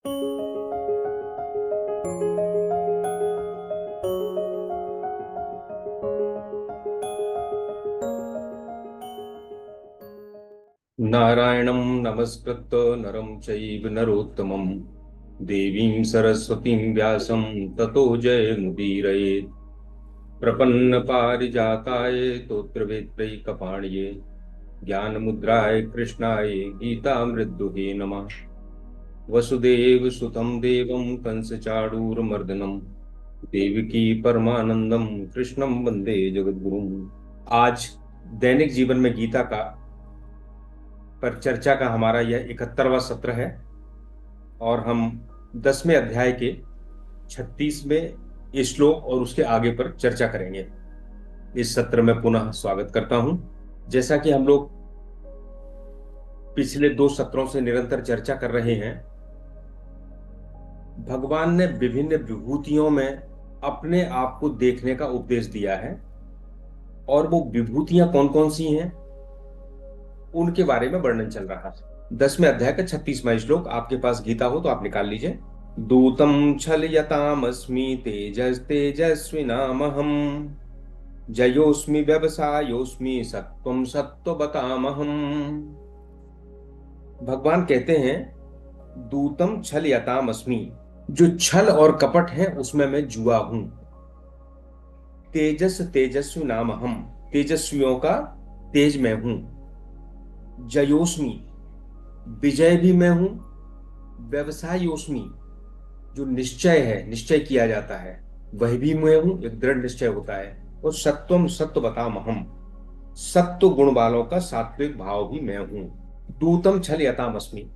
नारायणं नमस्कृत्य नरं चैव नरोत्तमं देवीं सरस्वतीं व्यासं ततो जयमुदीरयेत्। प्रपन्नपारिजाताय तोत्रवेत्रैकपाणिये ज्ञानमुद्राय कृष्णाय गीतामृतदुहे नमः। वसुदेवसुतं देवं कंसचाणूरमर्दनं देवकी परमानंदम कृष्णं वंदे जगद्गुरुम्। आज दैनिक जीवन में गीता का पर चर्चा का हमारा यह 71वां सत्र है और हम 10वें अध्याय के 36वें श्लोक और उसके आगे पर चर्चा करेंगे। इस सत्र में पुनः स्वागत करता हूं। जैसा कि हम लोग पिछले 2 सत्रों से निरंतर चर्चा कर रहे हैं, भगवान ने विभिन्न विभूतियों में अपने आप को देखने का उपदेश दिया है और वो विभूतियां कौन कौन सी हैं उनके बारे में वर्णन चल रहा है। 10वें अध्याय का 36वां श्लोक आपके पास गीता हो तो आप निकाल लीजिए। दूतम छलयतामस्मि तेजस तेजस्विनामहम जयोस्मि व्यवसायोस्मि सत्वम सत्ववतामहम। भगवान कहते हैं दूतम छलयतामस्मि, जो छल और कपट है उसमें मैं जुआ हूं। तेजस तेजस्वी नाम हम, तेजस्वियों का तेज मैं हूं। जयोस्मि, विजय भी मैं हूं। व्यवसायोस्मि, जो निश्चय है, निश्चय किया जाता है, वह भी मैं हूं, एक दृढ़ निश्चय होता है। और सत्वम सत्ववतामहम, सत्व गुण वालों का सात्विक भाव भी मैं हूं। दूतम छलयतामस्मि।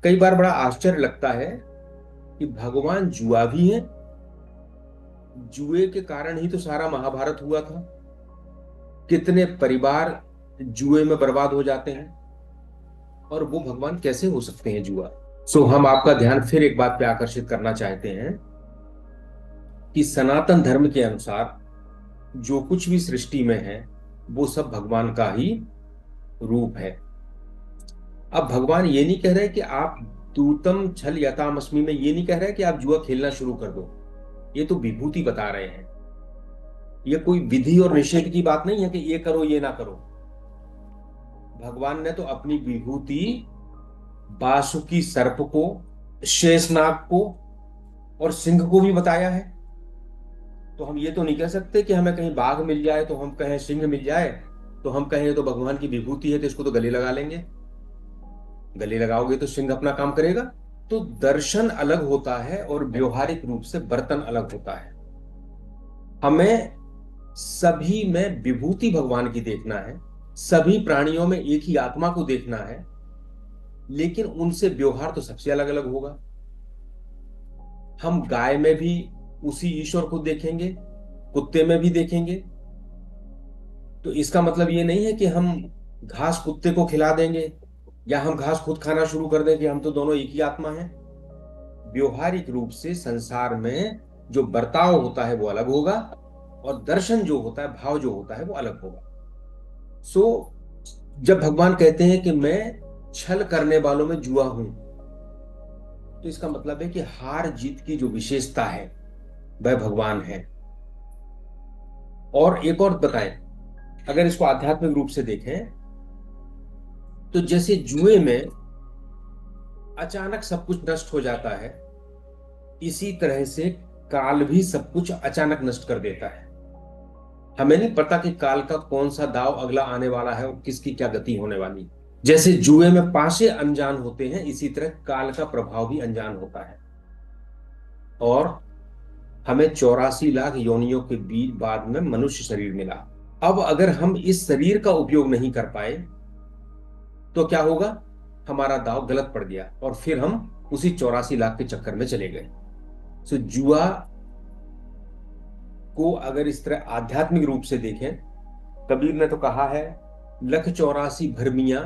कई बार बड़ा आश्चर्य लगता है कि भगवान जुआ भी है। जुए के कारण ही तो सारा महाभारत हुआ था। कितने परिवार जुए में बर्बाद हो जाते हैं, और वो भगवान कैसे हो सकते हैं जुआ। हम आपका ध्यान फिर एक बात पे आकर्षित करना चाहते हैं कि सनातन धर्म के अनुसार जो कुछ भी सृष्टि में है वो सब भगवान का ही रूप है। अब भगवान ये नहीं कह रहे कि आप दूतम छल यतामस्मि में ये नहीं कह रहे कि आप जुआ खेलना शुरू कर दो। ये तो विभूति बता रहे हैं। ये कोई विधि और निषेध की बात नहीं है कि ये करो ये ना करो। भगवान ने तो अपनी विभूति बासुकी सर्प को, शेषनाग को और सिंह को भी बताया है। तो हम ये तो नहीं कह सकते कि हमें कहीं बाघ मिल जाए तो हम कहें, सिंह मिल जाए तो हम कहें तो भगवान की विभूति है तो इसको तो गले लगा लेंगे। गले लगाओगे तो सिंह अपना काम करेगा। तो दर्शन अलग होता है और व्यवहारिक रूप से बर्तन अलग होता है। हमें सभी में विभूति भगवान की देखना है, सभी प्राणियों में एक ही आत्मा को देखना है, लेकिन उनसे व्यवहार तो सबसे अलग अलग होगा। हम गाय में भी उसी ईश्वर को देखेंगे, कुत्ते में भी देखेंगे। तो इसका मतलब ये नहीं है कि हम घास कुत्ते को खिला देंगे या हम घास खुद खाना शुरू कर दें कि हम तो दोनों एक ही आत्मा हैं। व्यवहारिक रूप से संसार में जो बर्ताव होता है वो अलग होगा और दर्शन जो होता है, भाव जो होता है वो अलग होगा। जब भगवान कहते हैं कि मैं छल करने वालों में जुआ हूं, तो इसका मतलब है कि हार जीत की जो विशेषता है वह भगवान है। और एक और बताएं, अगर इसको आध्यात्मिक रूप से देखें तो जैसे जुए में अचानक सब कुछ नष्ट हो जाता है, इसी तरह से काल भी सब कुछ अचानक नष्ट कर देता है। हमें नहीं पता कि काल का कौन सा दाव अगला आने वाला है और किसकी क्या गति होने वाली। जैसे जुए में पासे अनजान होते हैं, इसी तरह काल का प्रभाव भी अनजान होता है। और हमें 84 लाख योनियों के बीच बाद में मनुष्य शरीर मिला। अब अगर हम इस शरीर का उपयोग नहीं कर पाए तो क्या होगा? हमारा दाव गलत पड़ गया और फिर हम उसी 84 लाख के चक्कर में चले गए। जुआ को अगर इस तरह आध्यात्मिक रूप से देखें, कबीर ने तो कहा है, लख 84 भरमिया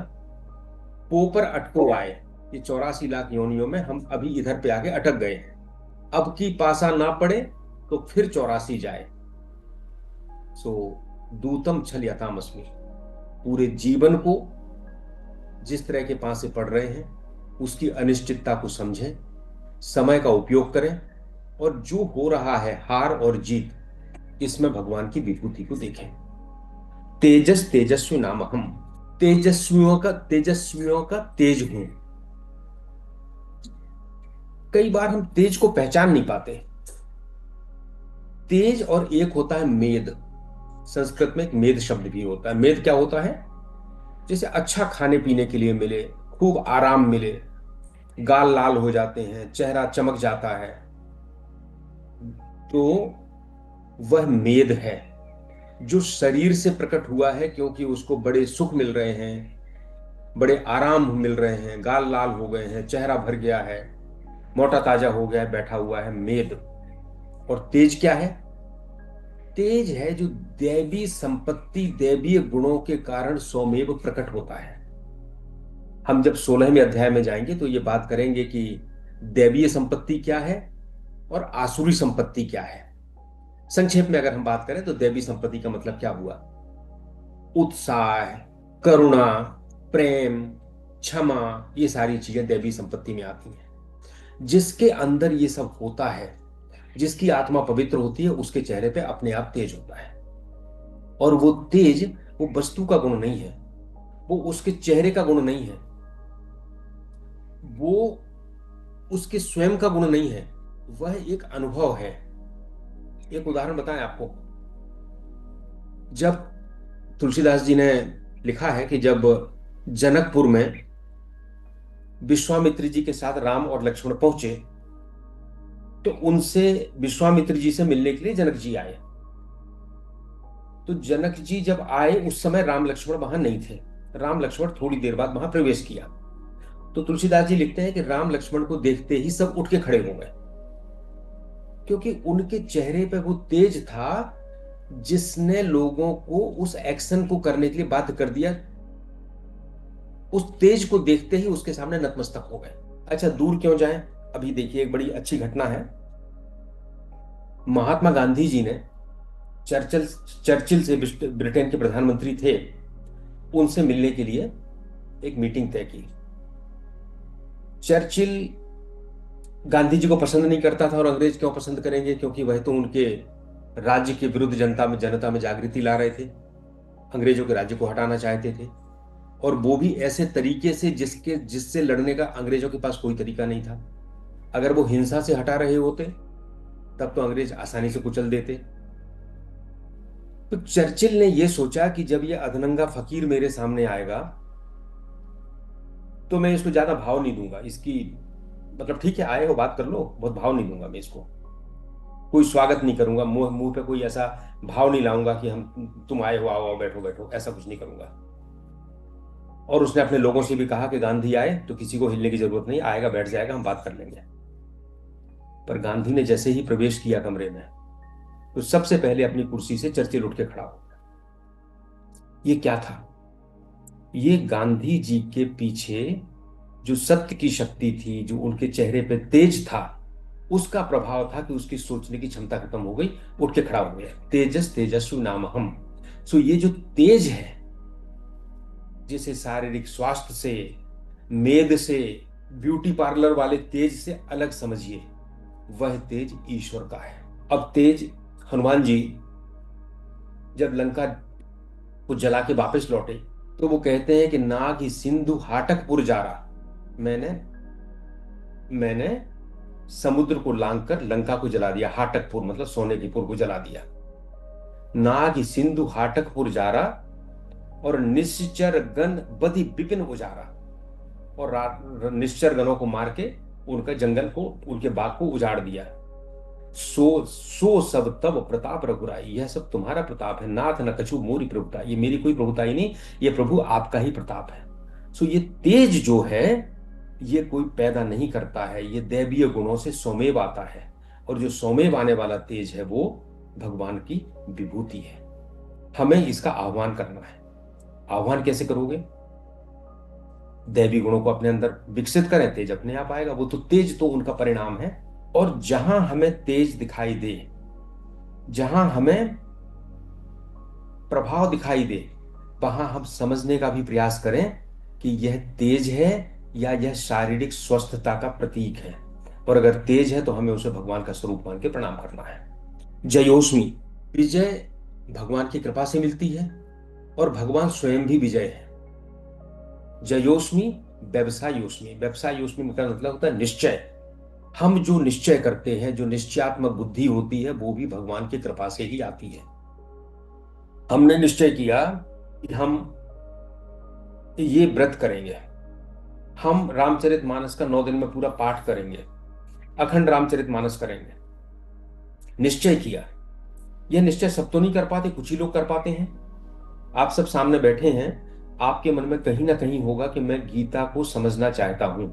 पोपर अटको आए। ये 84 लाख योनियों में हम अभी इधर पे आके अटक गए हैं। अब की पासा ना पड़े तो फिर 84 जाए। दूतम छल यतामस्मि, पूरे जीवन को जिस तरह के पासे पड़ रहे हैं उसकी अनिश्चितता को समझें, समय का उपयोग करें और जो हो रहा है हार और जीत, इसमें भगवान की विभूति को देखें। तेजस तेजस्वी नाम हम, तेजस्वियों का तेज हूं। कई बार हम तेज को पहचान नहीं पाते। तेज और एक होता है मेद। संस्कृत में एक मेद शब्द भी होता है। मेद क्या होता है? जैसे अच्छा खाने पीने के लिए मिले, खूब आराम मिले, गाल लाल हो जाते हैं, चेहरा चमक जाता है, तो वह मेद है जो शरीर से प्रकट हुआ है, क्योंकि उसको बड़े सुख मिल रहे हैं, बड़े आराम मिल रहे हैं, गाल लाल हो गए हैं, चेहरा भर गया है, मोटा ताजा हो गया है, बैठा हुआ है, मेद। और तेज क्या है? तेज है जो दैवी संपत्ति, दैवीय गुणों के कारण स्वमेव प्रकट होता है। हम जब 16वें अध्याय में जाएंगे तो ये बात करेंगे कि दैवीय संपत्ति क्या है और आसुरी संपत्ति क्या है। संक्षेप में अगर हम बात करें तो दैवी संपत्ति का मतलब क्या हुआ? उत्साह, करुणा, प्रेम, क्षमा, ये सारी चीजें दैवी संपत्ति में आती हैं। जिसके अंदर ये सब होता है, जिसकी आत्मा पवित्र होती है, उसके चेहरे पे अपने आप तेज होता है। और वो तेज वो वस्तु का गुण नहीं है, वो उसके चेहरे का गुण नहीं है, वो उसके स्वयं का गुण नहीं है, वह एक अनुभव है। एक उदाहरण बताएं आपको। जब तुलसीदास जी ने लिखा है कि जब जनकपुर में विश्वामित्र जी के साथ राम और लक्ष्मण पहुंचे, तो उनसे विश्वामित्र जी से मिलने के लिए जनक जी आए। तो जनक जी जब आए उस समय राम लक्ष्मण वहां नहीं थे। राम लक्ष्मण थोड़ी देर बाद वहां प्रवेश किया। तो तुलसीदास जी लिखते हैं कि राम लक्ष्मण को देखते ही सब उठ के खड़े हो गए, क्योंकि उनके चेहरे पे वो तेज था जिसने लोगों को उस एक्शन को करने के लिए बाध्य कर दिया। उस तेज को देखते ही उसके सामने नतमस्तक हो गए। अच्छा, दूर क्यों जाएं? अभी देखिए, एक बड़ी अच्छी घटना है। महात्मा गांधी जी ने चर्चिल चर्चिल से, ब्रिटेन के प्रधानमंत्री थे, उनसे मिलने के लिए एक मीटिंग तय की। चर्चिल गांधी जी को पसंद नहीं करता था, और अंग्रेज क्यों पसंद करेंगे, क्योंकि वह तो उनके राज्य के विरुद्ध जनता में जागृति ला रहे थे, अंग्रेजों के राज्य को हटाना चाहते थे। और वो भी ऐसे तरीके से जिससे लड़ने का अंग्रेजों के पास कोई तरीका नहीं था। अगर वो हिंसा से हटा रहे होते तब तो अंग्रेज आसानी से कुचल देते। तो चर्चिल ने यह सोचा कि जब ये अधनंगा फकीर मेरे सामने आएगा तो मैं इसको ज्यादा भाव नहीं दूंगा। इसकी मतलब ठीक है, आए हो बात कर लो, बहुत भाव नहीं दूंगा मैं इसको, कोई स्वागत नहीं करूंगा, मुंह मुंह पे कोई ऐसा भाव नहीं लाऊंगा कि हम तुम आए हो, आओ आओ बैठो बैठो, ऐसा कुछ नहीं करूंगा। और उसने अपने लोगों से भी कहा कि गांधी आए तो किसी को हिलने की जरूरत नहीं, आएगा बैठ जाएगा, हम बात कर लेंगे। पर गांधी ने जैसे ही प्रवेश किया कमरे में, तो सबसे पहले अपनी कुर्सी से चर्चिल उठ के खड़ा हो गया। ये क्या था? ये गांधी जी के पीछे जो सत्य की शक्ति थी, जो उनके चेहरे पे तेज था, उसका प्रभाव था कि उसकी सोचने की क्षमता खत्म हो गई, उठ के खड़ा हो गया। तेजस तेजस्वी नाम हम। सो ये जो तेज है, जिसे शारीरिक स्वास्थ्य से, मेद से, ब्यूटी पार्लर वाले तेज से अलग समझिए, वह तेज ईश्वर का है। अब तेज, हनुमान जी जब लंका को जला के वापस लौटे तो वो कहते हैं कि नाग ही सिंधु हाटकपुर जा रहा, मैंने मैंने समुद्र को लांग कर लंका को जला दिया। हाटकपुर मतलब सोने की पुर को जला दिया। नाग ही सिंधु हाटकपुर जा रहा और निश्चर गण बधि विपिन उजारा, और निश्चर गणों को मार के उनका जंगल को, उनके बाग को उजाड़ दिया। सो सो सब तब प्रताप रघुराई, यह सब तुम्हारा प्रताप है। नाथ न कछु मोरी प्रभुता, ये मेरी कोई प्रभुता ही नहीं, ये प्रभु आपका ही प्रताप है। सो ये तेज जो है, ये कोई पैदा नहीं करता है, ये दैवीय गुणों से स्वमेव आता है। और जो स्वमेव आने वाला तेज है वो भगवान की विभूति है। हमें इसका आह्वान करना है। आह्वान कैसे करोगे? दैवी गुणों को अपने अंदर विकसित करें, तेज अपने आप आएगा। वो तो तेज तो उनका परिणाम है। और जहां हमें तेज दिखाई दे, जहां हमें प्रभाव दिखाई दे, वहां हम समझने का भी प्रयास करें कि यह तेज है या यह शारीरिक स्वस्थता का प्रतीक है, और अगर तेज है तो हमें उसे भगवान का स्वरूप मान के प्रणाम करना है। जयोष्मी, विजय भगवान की कृपा से मिलती है और भगवान स्वयं भी विजय है। जयोष्मी, व्यवसायोष्मी, व्यवसायोष्मी का मतलब होता है निश्चय। हम जो निश्चय करते हैं, जो निश्चयात्मक बुद्धि होती है, वो भी भगवान की कृपा से ही आती है। हमने निश्चय किया कि हम ये व्रत करेंगे, हम रामचरितमानस का 9 दिन में पूरा पाठ करेंगे, अखंड रामचरितमानस करेंगे, निश्चय किया। यह निश्चय सब तो नहीं कर पाते, कुछ ही लोग कर पाते हैं। आप सब सामने बैठे हैं, आपके मन में कहीं ना कहीं होगा कि मैं गीता को समझना चाहता हूं,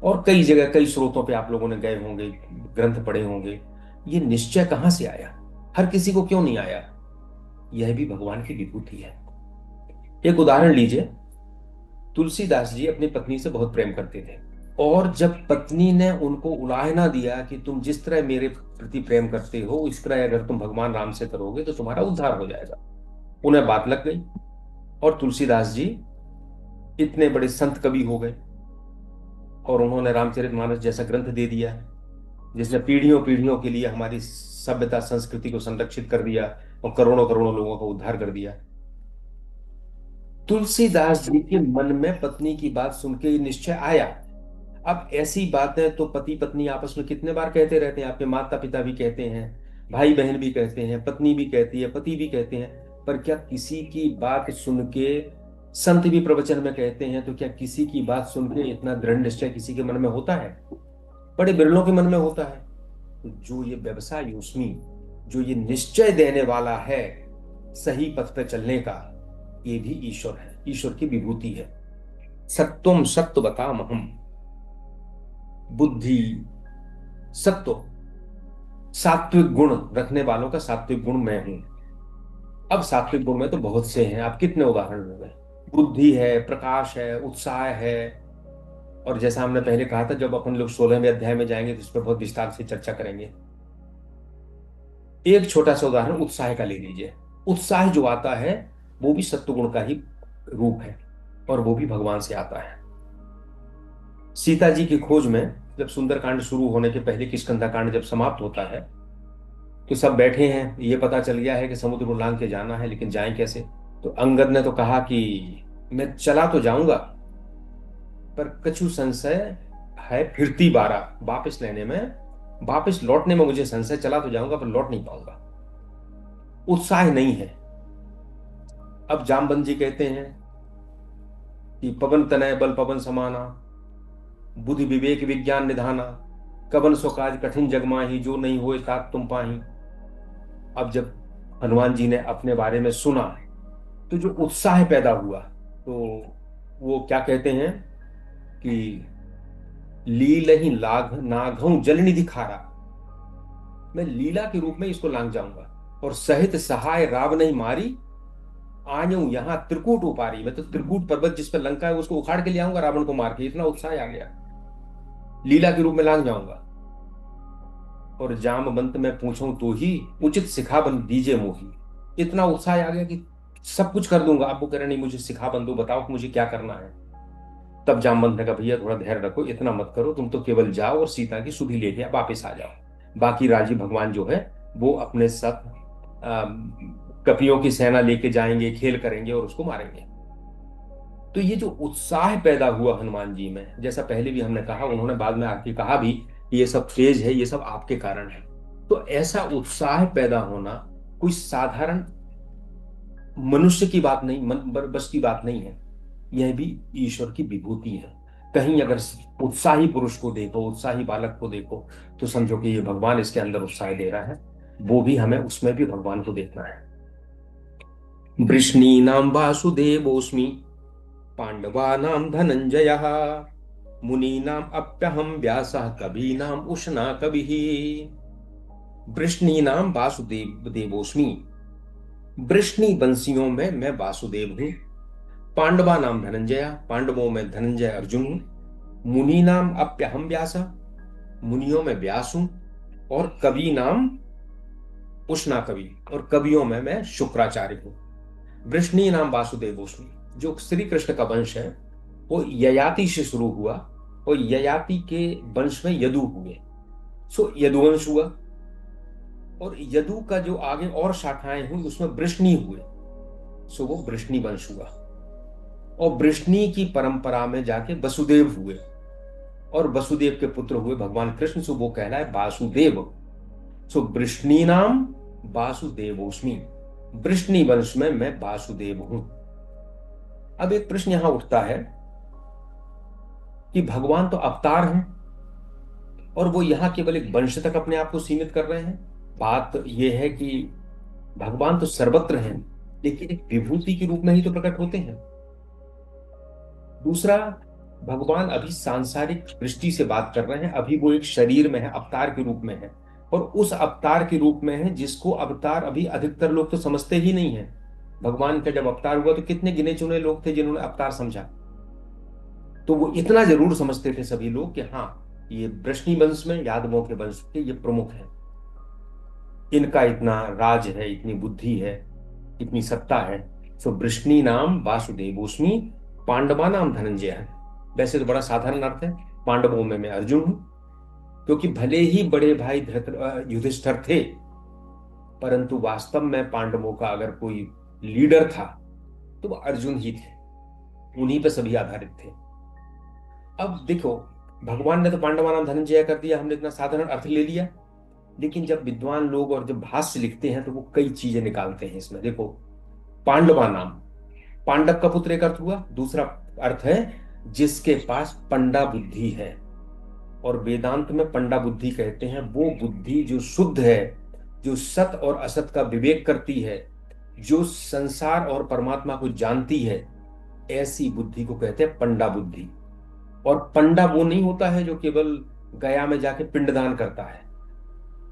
और कई जगह कई स्रोतों पे आप लोगों ने गए होंगे, ग्रंथ पढ़े होंगे। ये निश्चय कहां से आया? हर किसी को क्यों नहीं आया? यह भी भगवान की विभूति है। एक उदाहरण लीजिए, तुलसीदास जी अपनी पत्नी से बहुत प्रेम करते थे, और जब पत्नी ने उनको उलाहना दिया कि तुम जिस तरह मेरे प्रति प्रेम करते हो, इस तरह अगर तुम भगवान राम से करोगे तो तुम्हारा उद्धार हो जाएगा, उन्हें बात लग गई, और तुलसीदास जी इतने बड़े संत कवि हो गए, और उन्होंने रामचरितमानस जैसा ग्रंथ दे दिया जिसने पीढ़ियों पीढ़ियों के लिए हमारी सभ्यता संस्कृति को संरक्षित कर दिया और करोड़ों करोड़ों लोगों का उद्धार कर दिया। तुलसीदास जी के मन में पत्नी की बात सुन के निश्चय आया। अब ऐसी बातें तो पति पत्नी आपस में कितने बार कहते रहते हैं, आपके माता पिता भी कहते हैं, भाई बहन भी कहते हैं, पत्नी भी कहती है, पति भी कहते हैं, पर क्या किसी की बात सुन के, संत भी प्रवचन में कहते हैं, तो क्या किसी की बात सुन के इतना दृढ़ निश्चय किसी के मन में होता है? बड़े बिरलों के मन में होता है। तो जो ये व्यवसाय योस्मी, जो ये निश्चय देने वाला है सही पथ पे चलने का, ये भी ईश्वर है, ईश्वर की विभूति है। सत्वम सत्व बताम हम, बुद्धि सत्व, सात्विक गुण रखने वालों का सात्विक गुण मैं हूं। अब सात्विक गुण में तो बहुत से हैं, आप कितने उदाहरण हो गए। बुद्धि है, प्रकाश है, उत्साह है, और जैसा हमने पहले कहा था, जब अपन लोग 16वें अध्याय में जाएंगे तो इस पर बहुत विस्तार से चर्चा करेंगे। एक छोटा सा उदाहरण उत्साह का ले लीजिए। उत्साह जो आता है वो भी सत्वगुण का ही रूप है, और वो भी भगवान से आता है। सीता जी की खोज में जब सुंदरकांड शुरू होने के पहले किष्किंधा कांड जब समाप्त होता है, तो सब बैठे हैं, ये पता चल गया है कि समुद्र को लांघ के जाना है, लेकिन जाएं कैसे? तो अंगद ने तो कहा कि मैं चला तो जाऊंगा, पर कछु संशय है फिरती बारा, वापस लेने में, वापस लौटने में मुझे संशय, चला तो जाऊंगा पर लौट नहीं पाऊंगा। उत्साह नहीं है। अब जामवंत जी कहते हैं कि पवन तनय बल पवन समाना, बुद्धि विवेक विज्ञान निधाना, कवन सो काज कठिन जगमाही, जो नहीं होए तात तुम पाही। अब जब हनुमान जी ने अपने बारे में सुना तो जो उत्साह पैदा हुआ, तो वो क्या कहते हैं कि लील ही लाघ नाघऊ जल निधि खारा, मैं लीला के रूप में इसको लांघ जाऊंगा, और सहित सहाय राव नहीं मारी, आयऊ यहां त्रिकूट उपारी, मैं तो त्रिकूट पर्वत जिस पर लंका है उसको उखाड़ के ले आऊंगा रावण को मार के, इतना उत्साह आ गया, लीला के रूप में लांघ जाऊंगा। और जामवंत में पूछूं तो ही उचित सिखाबंद दीजे मोही, इतना उत्साह आ गया कि सब कुछ कर दूंगा। आप वो कह रहे नहीं, मुझे सिखाबंद दो, बताओ कि मुझे क्या करना है। तब जामवंत ने कहा भैया थोड़ा धैर्य रखो, इतना मत करो, तुम तो केवल जाओ और सीता की सुधि लेके वापिस आ जाओ, बाकी राजीव भगवान जो है वो अपने साथ कपियों की सेना लेके जाएंगे, खेल करेंगे और उसको मारेंगे। तो ये जो उत्साह पैदा हुआ हनुमान जी में, जैसा पहले भी हमने कहा, उन्होंने बाद में आके कहा भी कि ये सब तेज है, ये सब आपके कारण है। तो ऐसा उत्साह पैदा होना कोई साधारण मनुष्य की बात नहीं, मन बस की बात नहीं है, यह भी ईश्वर की विभूति है। कहीं अगर उत्साही पुरुष को देखो, उत्साही बालक को देखो, तो समझो कि ये भगवान इसके अंदर उत्साह दे रहा है, वो भी हमें उसमें भी भगवान को देखना है। वृष्णीनां वासुदेवोऽस्मि, पांडवानां धनंजयः, मुनीनाम अप्यहम व्यासः, कवीनाम उष्णा कविः। वृष्णीनाम वासुदेव देवोस्मि, वृष्णि वंशियों में मैं वासुदेव हूं। पांडवा नाम धनंजय, पांडवों में धनंजय अर्जुन हूं। मुनि नाम अप्यहम व्यास, मुनियों में व्यास हूं। और कवि नाम उष्णा कवि, और कवियों में मैं शुक्राचार्य हूं। वृष्णि नाम वासुदेवोस्मि, जो श्री कृष्ण का वंश है, वो ययाति से शुरू हुआ और ययाति के वंश में यदु हुए, सो यदुवंश हुआ। और यदु का जो आगे और शाखाएं हुई उसमें वृष्णि हुए, सो वो वृष्णि वंश हुआ। और वृष्णि की परंपरा में जाके वसुदेव हुए और वसुदेव के पुत्र हुए भगवान कृष्ण, सो वो कहलाए वासुदेव। सो वृष्णि नाम वासुदेवोस्मि, वृष्णि वंश में मैं वासुदेव हूं। अब एक प्रश्न यहां उठता है कि भगवान तो अवतार हैं और वो यहां केवल एक वंश तक अपने आप को सीमित कर रहे हैं। बात यह है कि भगवान तो सर्वत्र हैं, लेकिन एक विभूति के रूप में ही तो प्रकट होते हैं। दूसरा, भगवान अभी सांसारिक दृष्टि से बात कर रहे हैं, अभी वो एक शरीर में है, अवतार के रूप में है, और उस अवतार के रूप में है जिसको अवतार अभी अधिकतर लोग तो समझते ही नहीं है। भगवान का जब अवतार हुआ तो कितने गिने चुने लोग थे जिन्होंने अवतार समझा। तो वो इतना जरूर समझते थे सभी लोग कि हाँ, ये वृष्णि वंश में यादवों के वंश के ये प्रमुख है, इनका इतना राज है, इतनी बुद्धि है, इतनी सत्ता है। सो वृष्णि नाम वासुदेवोस्मि, पांडवा नाम धनंजय है। वैसे तो बड़ा साधारण अर्थ है, पांडवों में मैं अर्जुन हूं, क्योंकि भले ही बड़े भाई युधिष्ठिर थे, परंतु वास्तव में पांडवों का अगर कोई लीडर था तो वो अर्जुन ही थे, उन्हीं पर सभी आधारित थे। अब देखो, भगवान ने तो पांडवा नाम धनंजय कर दिया, हमने इतना साधारण अर्थ ले लिया, लेकिन जब विद्वान लोग और जब भाष्य लिखते हैं तो वो कई चीजें निकालते हैं इसमें। देखो, पांडवा नाम, पांडव का पुत्र एक अर्थ हुआ, दूसरा अर्थ है जिसके पास पंडा बुद्धि है। और वेदांत में पंडा बुद्धि कहते हैं वो बुद्धि जो शुद्ध है, जो सत और असत का विवेक करती है, जो संसार और परमात्मा को जानती है, ऐसी बुद्धि को कहते हैं पंडा बुद्धि। और पंडा वो नहीं होता है जो केवल गया में जाके पिंडदान करता है।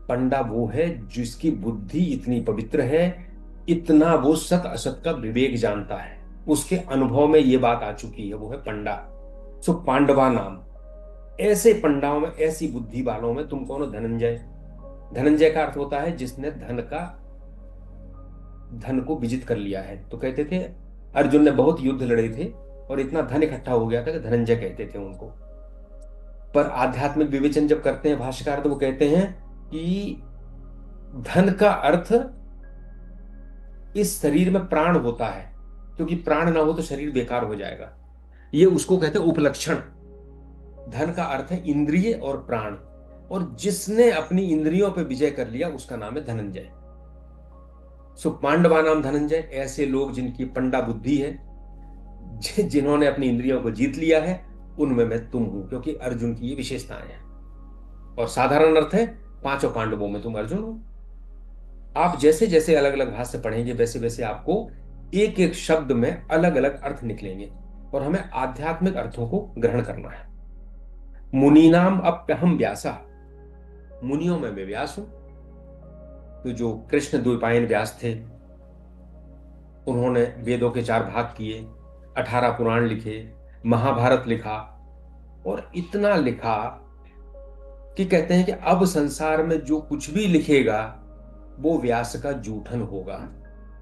पंडा वो है जिसकी बुद्धि इतनी पवित्र है, इतना वो सत असत का विवेक जानता है, उसके अनुभव में ये बात आ चुकी है, वो है पंडा। सो पांडवा नाम, ऐसे पंडाओं में, ऐसी बुद्धि वालों में तुम कौन हो? धनंजय। धनंजय का अर्थ होता है जिसने धन को विजित कर लिया है। तो कहते थे अर्जुन ने बहुत युद्ध लड़े थे और इतना धन इकट्ठा हो गया था कि धनंजय कहते थे उनको। पर आध्यात्मिक विवेचन जब करते हैं भाष्यकार तो वो कहते हैं कि धन का अर्थ इस शरीर में प्राण होता है, क्योंकि प्राण ना हो तो शरीर बेकार हो जाएगा। ये उसको कहते हैं उपलक्षण। धन का अर्थ है इंद्रिय और प्राण, और जिसने अपनी इंद्रियों पर विजय कर लिया उसका नाम है धनंजय। सो पांडवा नाम धनंजय, ऐसे लोग जिनकी पंडा बुद्धि है, जिन्होंने अपनी इंद्रियों को जीत लिया है, उनमें मैं तुम हूं, क्योंकि अर्जुन की ये विशेषताएं हैं। और साधारण अर्थ है पांचों पांडवों में तुम अर्जुन हो। आप जैसे जैसे अलग अलग भाष्य पढ़ेंगे वैसे वैसे आपको एक एक शब्द में अलग अलग अर्थ निकलेंगे, और हमें आध्यात्मिक अर्थों को ग्रहण करना है। मुनि नाम अप्यहम व्यासा, मुनियों में मैं व्यास हूं। तो जो कृष्ण द्वैपायन व्यास थे, उन्होंने वेदों के 4 भाग किए, 18 पुराण लिखे, महाभारत लिखा, और इतना लिखा कि कहते हैं कि अब संसार में जो कुछ भी लिखेगा वो व्यास का जूठन होगा।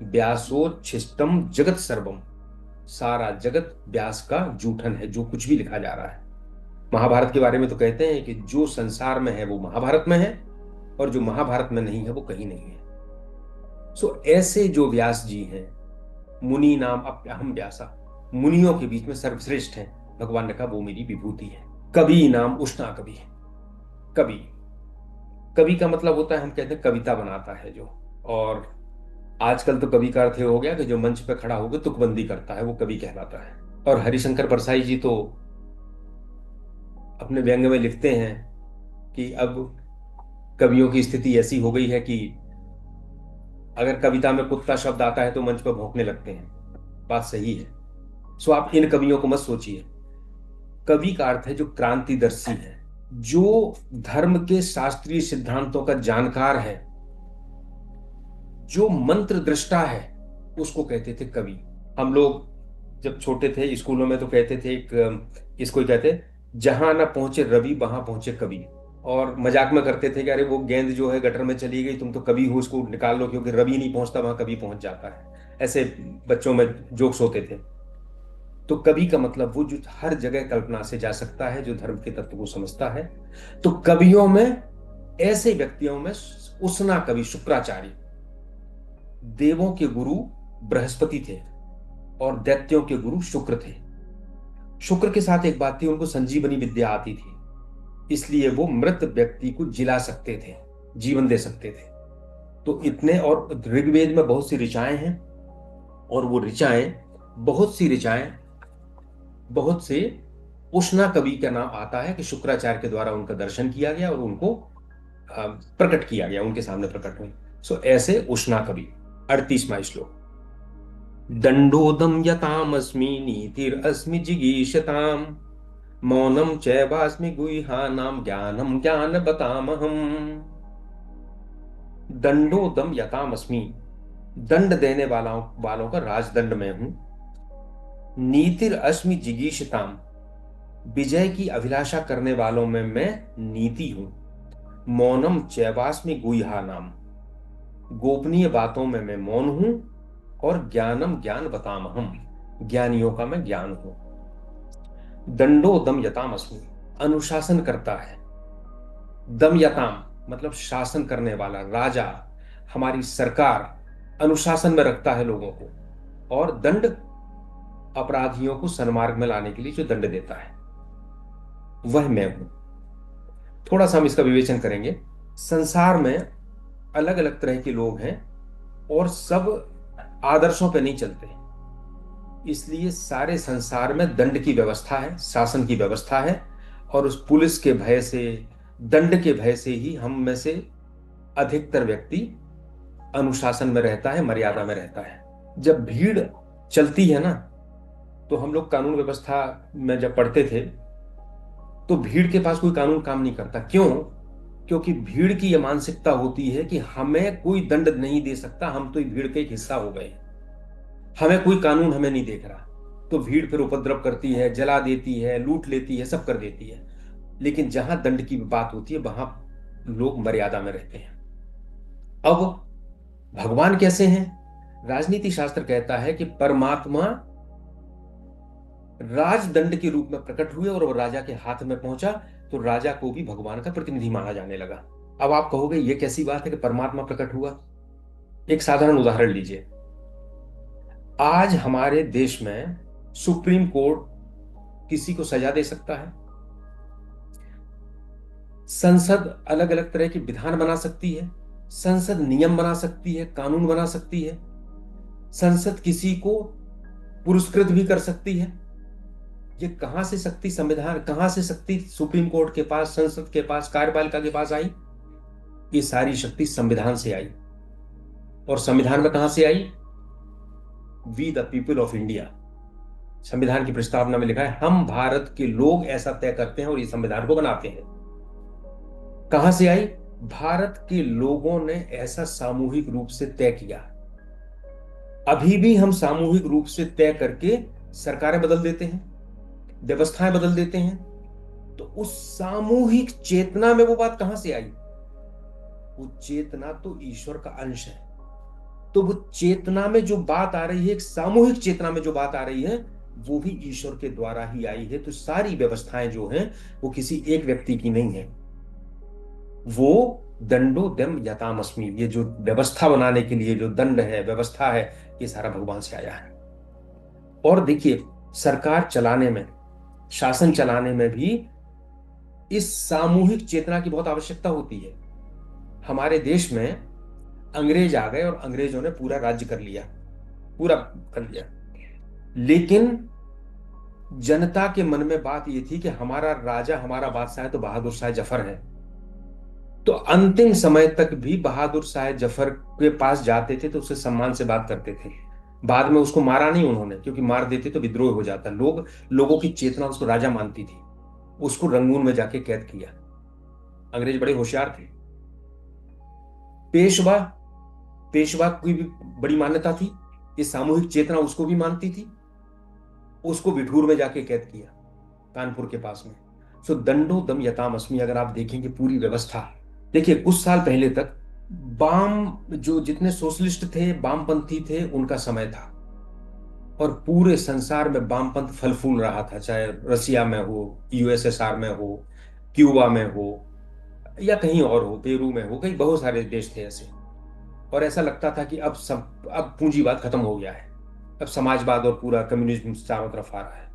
व्यासोच्छिष्टम जगत सर्वम, सारा जगत व्यास का जूठन है, जो कुछ भी लिखा जा रहा है। महाभारत के बारे में तो कहते हैं कि जो संसार में है वो महाभारत में है, और जो महाभारत में नहीं है वो कहीं नहीं है। सो ऐसे जो व्यास जी हैं, मुनि नाम अप्यहम व्यासा, मुनियों के बीच में सर्वश्रेष्ठ है। भगवान ने कहा वो मेरी विभूति है। कवि नाम उष्णा कवि, कवि, कवि का मतलब होता है, हम कहते हैं कविता बनाता है जो, और आजकल तो कवि का अर्थ हो गया कि जो मंच पे खड़ा होकर तुकबंदी करता है वो कवि कहलाता है। और हरिशंकर परसाई जी तो अपने व्यंग में लिखते हैं कि अब कवियों की स्थिति ऐसी हो गई है कि अगर कविता में कुत्ता शब्द आता है तो मंच पर भौंकने लगते हैं। बात सही है। सो आप इन कवियों को मत सोचिए। कवि का अर्थ है जो क्रांतिदर्शी है, जो धर्म के शास्त्रीय सिद्धांतों का जानकार है, जो मंत्र दृष्टा है, उसको कहते थे कवि। हम लोग जब छोटे थे स्कूलों में तो कहते थे, इसको ही कहते, जहां ना पहुंचे रवि वहां पहुंचे कवि। और मजाक में करते थे कि अरे वो गेंद जो है गटर में चली गई, तुम तो कवि हो, उसको निकाल लो, क्योंकि रवि नहीं पहुंचता वहां कवि पहुंच जाता है। ऐसे बच्चों में जोक्स होते थे। तो कवि का मतलब वो जो हर जगह कल्पना से जा सकता है, जो धर्म के तत्व को समझता है। तो कवियों में, ऐसे व्यक्तियों में उसना कवि शुक्राचार्य, देवों के गुरु बृहस्पति थे और दैत्यों के गुरु शुक्र थे। शुक्र के साथ एक बात थी, उनको संजीवनी विद्या आती थी, इसलिए वो मृत व्यक्ति को जिला सकते थे, जीवन दे सकते थे। तो इतने, और ऋग्वेद में बहुत सी ऋचाएं हैं, और वो ऋचाएं, बहुत से उष्णा कवि का नाम आता है कि शुक्राचार्य के द्वारा उनका दर्शन किया गया और उनको प्रकट किया गया, उनके सामने प्रकट हुए। सो ऐसे उष्णा कवि। 38वां श्लोक। दंडोदम यतामस्मि नीतिरस्मि जिगीषताम, मौनम चैवास्मि गुह्यानाम ज्ञानम ज्ञान बतामहम। दंडोदम यतामस्मि, दंड देने वालों का राजदंड में हूं। नीतिर अस्मि जिगीषताम, विजय की अभिलाषा करने वालों में मैं नीति हूं। मौनम चैवास्मि गुह्यानाम, गोपनीय बातों में मैं मौन हूं। और ज्ञानम ज्ञान बतामहम, ज्ञानियों का मैं ज्ञान हूं। दंडो दम यताम अस्मि, अनुशासन करता है। दम यताम मतलब शासन करने वाला, राजा, हमारी सरकार अनुशासन में रखता है लोगों को, और दंड अपराधियों को सन्मार्ग में लाने के लिए जो दंड देता है वह मैं हूं। थोड़ा सा हम इसका विवेचन करेंगे। संसार में अलग अलग तरह के लोग हैं और सब आदर्शों पे नहीं चलते, इसलिए सारे संसार में दंड की व्यवस्था है, शासन की व्यवस्था है, और उस पुलिस के भय से, दंड के भय से ही हम में से अधिकतर व्यक्ति अनुशासन में रहता है, मर्यादा में रहता है। जब भीड़ चलती है ना, तो हम लोग कानून व्यवस्था में जब पढ़ते थे, तो भीड़ के पास कोई कानून काम नहीं करता। क्यों? क्योंकि भीड़ की यह मानसिकता होती है कि हमें कोई दंड नहीं दे सकता, हम तो भीड़ का एक हिस्सा हो गए, हमें कोई कानून हमें नहीं देख रहा। तो भीड़ फिर उपद्रव करती है, जला देती है, लूट लेती है, सब कर देती है। लेकिन जहां दंड की बात होती है वहां लोग मर्यादा में रहते हैं। अब भगवान कैसे हैं? राजनीति शास्त्र कहता है कि परमात्मा राजदंड के रूप में प्रकट हुए और वो राजा के हाथ में पहुंचा, तो राजा को भी भगवान का प्रतिनिधि माना जाने लगा। अब आप कहोगे ये कैसी बात है कि परमात्मा प्रकट हुआ? एक साधारण उदाहरण लीजिए। आज हमारे देश में सुप्रीम कोर्ट किसी को सजा दे सकता है, संसद अलग अलग तरह के विधान बना सकती है, संसद नियम बना सकती है, कानून बना सकती है, संसद किसी को पुरस्कृत भी कर सकती है। ये कहां से शक्ति, संविधान कहां से शक्ति सुप्रीम कोर्ट के पास, संसद के पास, कार्यपालिका के पास आई? ये सारी शक्ति संविधान से आई। और संविधान में कहां से आई? We the people of India. संविधान की प्रस्तावना में लिखा है हम भारत के लोग ऐसा तय करते हैं और ये संविधान को बनाते हैं। कहां से आई? भारत के लोगों ने ऐसा सामूहिक रूप से तय किया। अभी भी हम सामूहिक रूप से तय करके सरकारें बदल देते हैं, व्यवस्थाएं बदल देते हैं। तो उस सामूहिक चेतना में वो बात कहां से आई? वो चेतना तो ईश्वर का अंश है। तो वो चेतना में जो बात आ रही है, एक सामूहिक चेतना में जो बात आ रही है, वो भी ईश्वर के द्वारा ही आई है। तो सारी व्यवस्थाएं जो हैं वो किसी एक व्यक्ति की नहीं है। वो दंडो दम यतामस्मि, ये जो व्यवस्था बनाने के लिए जो दंड है, व्यवस्था है, ये सारा भगवान से आया है। और देखिए, सरकार चलाने में, शासन चलाने में भी इस सामूहिक चेतना की बहुत आवश्यकता होती है। हमारे देश में अंग्रेज आ गए और अंग्रेजों ने पूरा राज्य कर लिया, पूरा कर लिया। लेकिन जनता के मन में बात यह थी कि हमारा राजा, हमारा बादशाह तो बहादुर शाह जफर है। तो अंतिम समय तक भी बहादुर शाह जफर के पास जाते थे तो उससे सम्मान से बात करते थे। बाद में उसको मारा नहीं उन्होंने, क्योंकि मार देते तो विद्रोह हो जाता। लोगों की चेतना उसको राजा मानती थी। उसको रंगून में जाके कैद किया। अंग्रेज बड़े होशियार थे। पेशवा, पेशवा की भी बड़ी मान्यता थी, ये सामूहिक चेतना उसको भी मानती थी। उसको बिठूर में जाके कैद किया, कानपुर के पास में। सो दंडो दम यतामस्मि, अगर आप देखेंगे पूरी व्यवस्था, देखिए कुछ साल पहले तक वाम, जो जितने सोशलिस्ट थे, वामपंथी थे, उनका समय था। और पूरे संसार में वामपंथ फल फूल रहा था, चाहे रसिया में हो, यूएसएसआर में हो, क्यूबा में हो, या कहीं और हो, पेरू में हो, कहीं बहुत सारे देश थे ऐसे। और ऐसा लगता था कि अब पूंजीवाद खत्म हो गया है, अब समाजवाद और पूरा कम्युनिज्म चारों तरफ आ रहा है।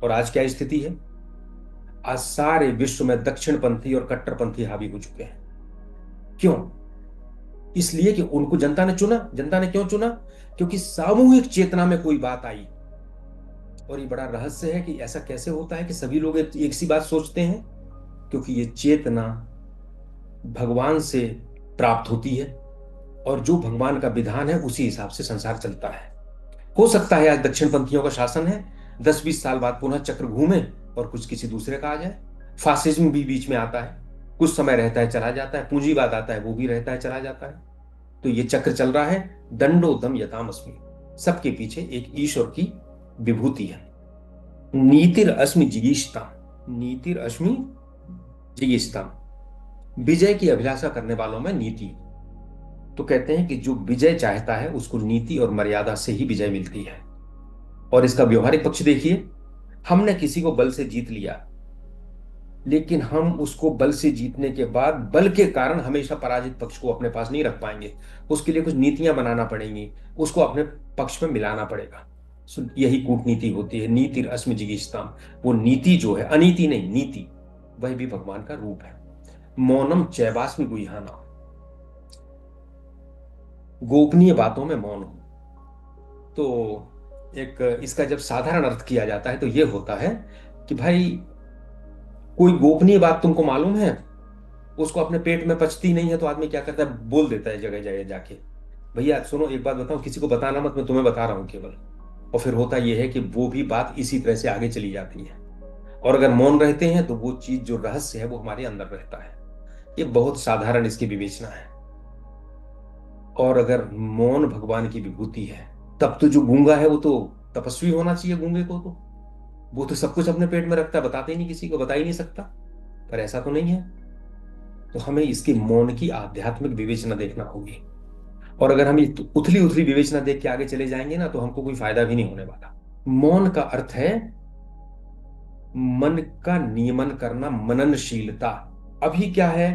और आज क्या स्थिति है? आज सारे विश्व में दक्षिणपंथी और कट्टरपंथी हावी हो चुके हैं। क्यों? इसलिए कि उनको जनता ने चुना। जनता ने क्यों चुना? क्योंकि सामूहिक चेतना में कोई बात आई। और ये बड़ा रहस्य है कि ऐसा कैसे होता है कि सभी लोग एक सी बात सोचते हैं। क्योंकि ये चेतना भगवान से प्राप्त होती है, और जो भगवान का विधान है उसी हिसाब से संसार चलता है। हो सकता है आज दक्षिणपंथियों का शासन है, 10-20 साल बाद पुनः चक्र घूमे और कुछ किसी दूसरे का आ जाए। फासिज्म भी बीच में आता है, कुछ समय रहता है चला जाता है। पूंजीवाद आता है, वो भी रहता है चला जाता है। तो ये चक्र चल रहा है। दंडो दम यथामस्मि, सबके पीछे एक ईश्वर की विभूति है। नीतिर अस्मि जिगीषता, नीतिर अस्मि जिगीषता, विजय की अभिलाषा करने वालों में नीति। तो कहते हैं कि जो विजय चाहता है उसको नीति और मर्यादा से ही विजय मिलती है। और इसका व्यवहारिक पक्ष देखिए, हमने किसी को बल से जीत लिया, लेकिन हम उसको बल से जीतने के बाद बल के कारण हमेशा पराजित पक्ष को अपने पास नहीं रख पाएंगे। उसके लिए कुछ नीतियां बनाना पड़ेंगी, उसको अपने पक्ष में मिलाना पड़ेगा। यही कूटनीति होती है। नीति अस्मि जिगीषताम, वो नीति जो है, अनीति नहीं, नीति, वह भी भगवान का रूप है। मौनम चैवास्मि गुह्यानाम, गोपनीय बातों में मौन हो। तो एक इसका जब साधारण अर्थ किया जाता है तो यह होता है कि भाई, कोई गोपनीय बात तुमको मालूम है, उसको अपने पेट में पचती नहीं है, तो आदमी क्या करता है, बोल देता है जगह जगह जाके, भैया सुनो एक बात बताऊं, किसी को बताना मत, मैं तुम्हें बता रहा हूं केवल। और फिर होता यह है कि वो भी बात इसी तरह से आगे चली जाती है। और अगर मौन रहते हैं तो वो चीज जो रहस्य है वो हमारे अंदर रहता है। ये बहुत साधारण इसकी विवेचना है। और अगर मौन भगवान की विभूति है, तब तो जो गूंगा है वो तो तपस्वी होना चाहिए। गूंगे को तो वो तो सब कुछ अपने पेट में रखता है, बताते ही नहीं, किसी को बता ही नहीं सकता। पर ऐसा तो नहीं है। तो हमें इसकी मौन की आध्यात्मिक विवेचना देखना होगी। और अगर हम ये उथली उथली विवेचना देख के आगे चले जाएंगे ना, तो हमको कोई फायदा भी नहीं होने वाला। मौन का अर्थ है मन का नियमन करना, मननशीलता। अभी क्या है,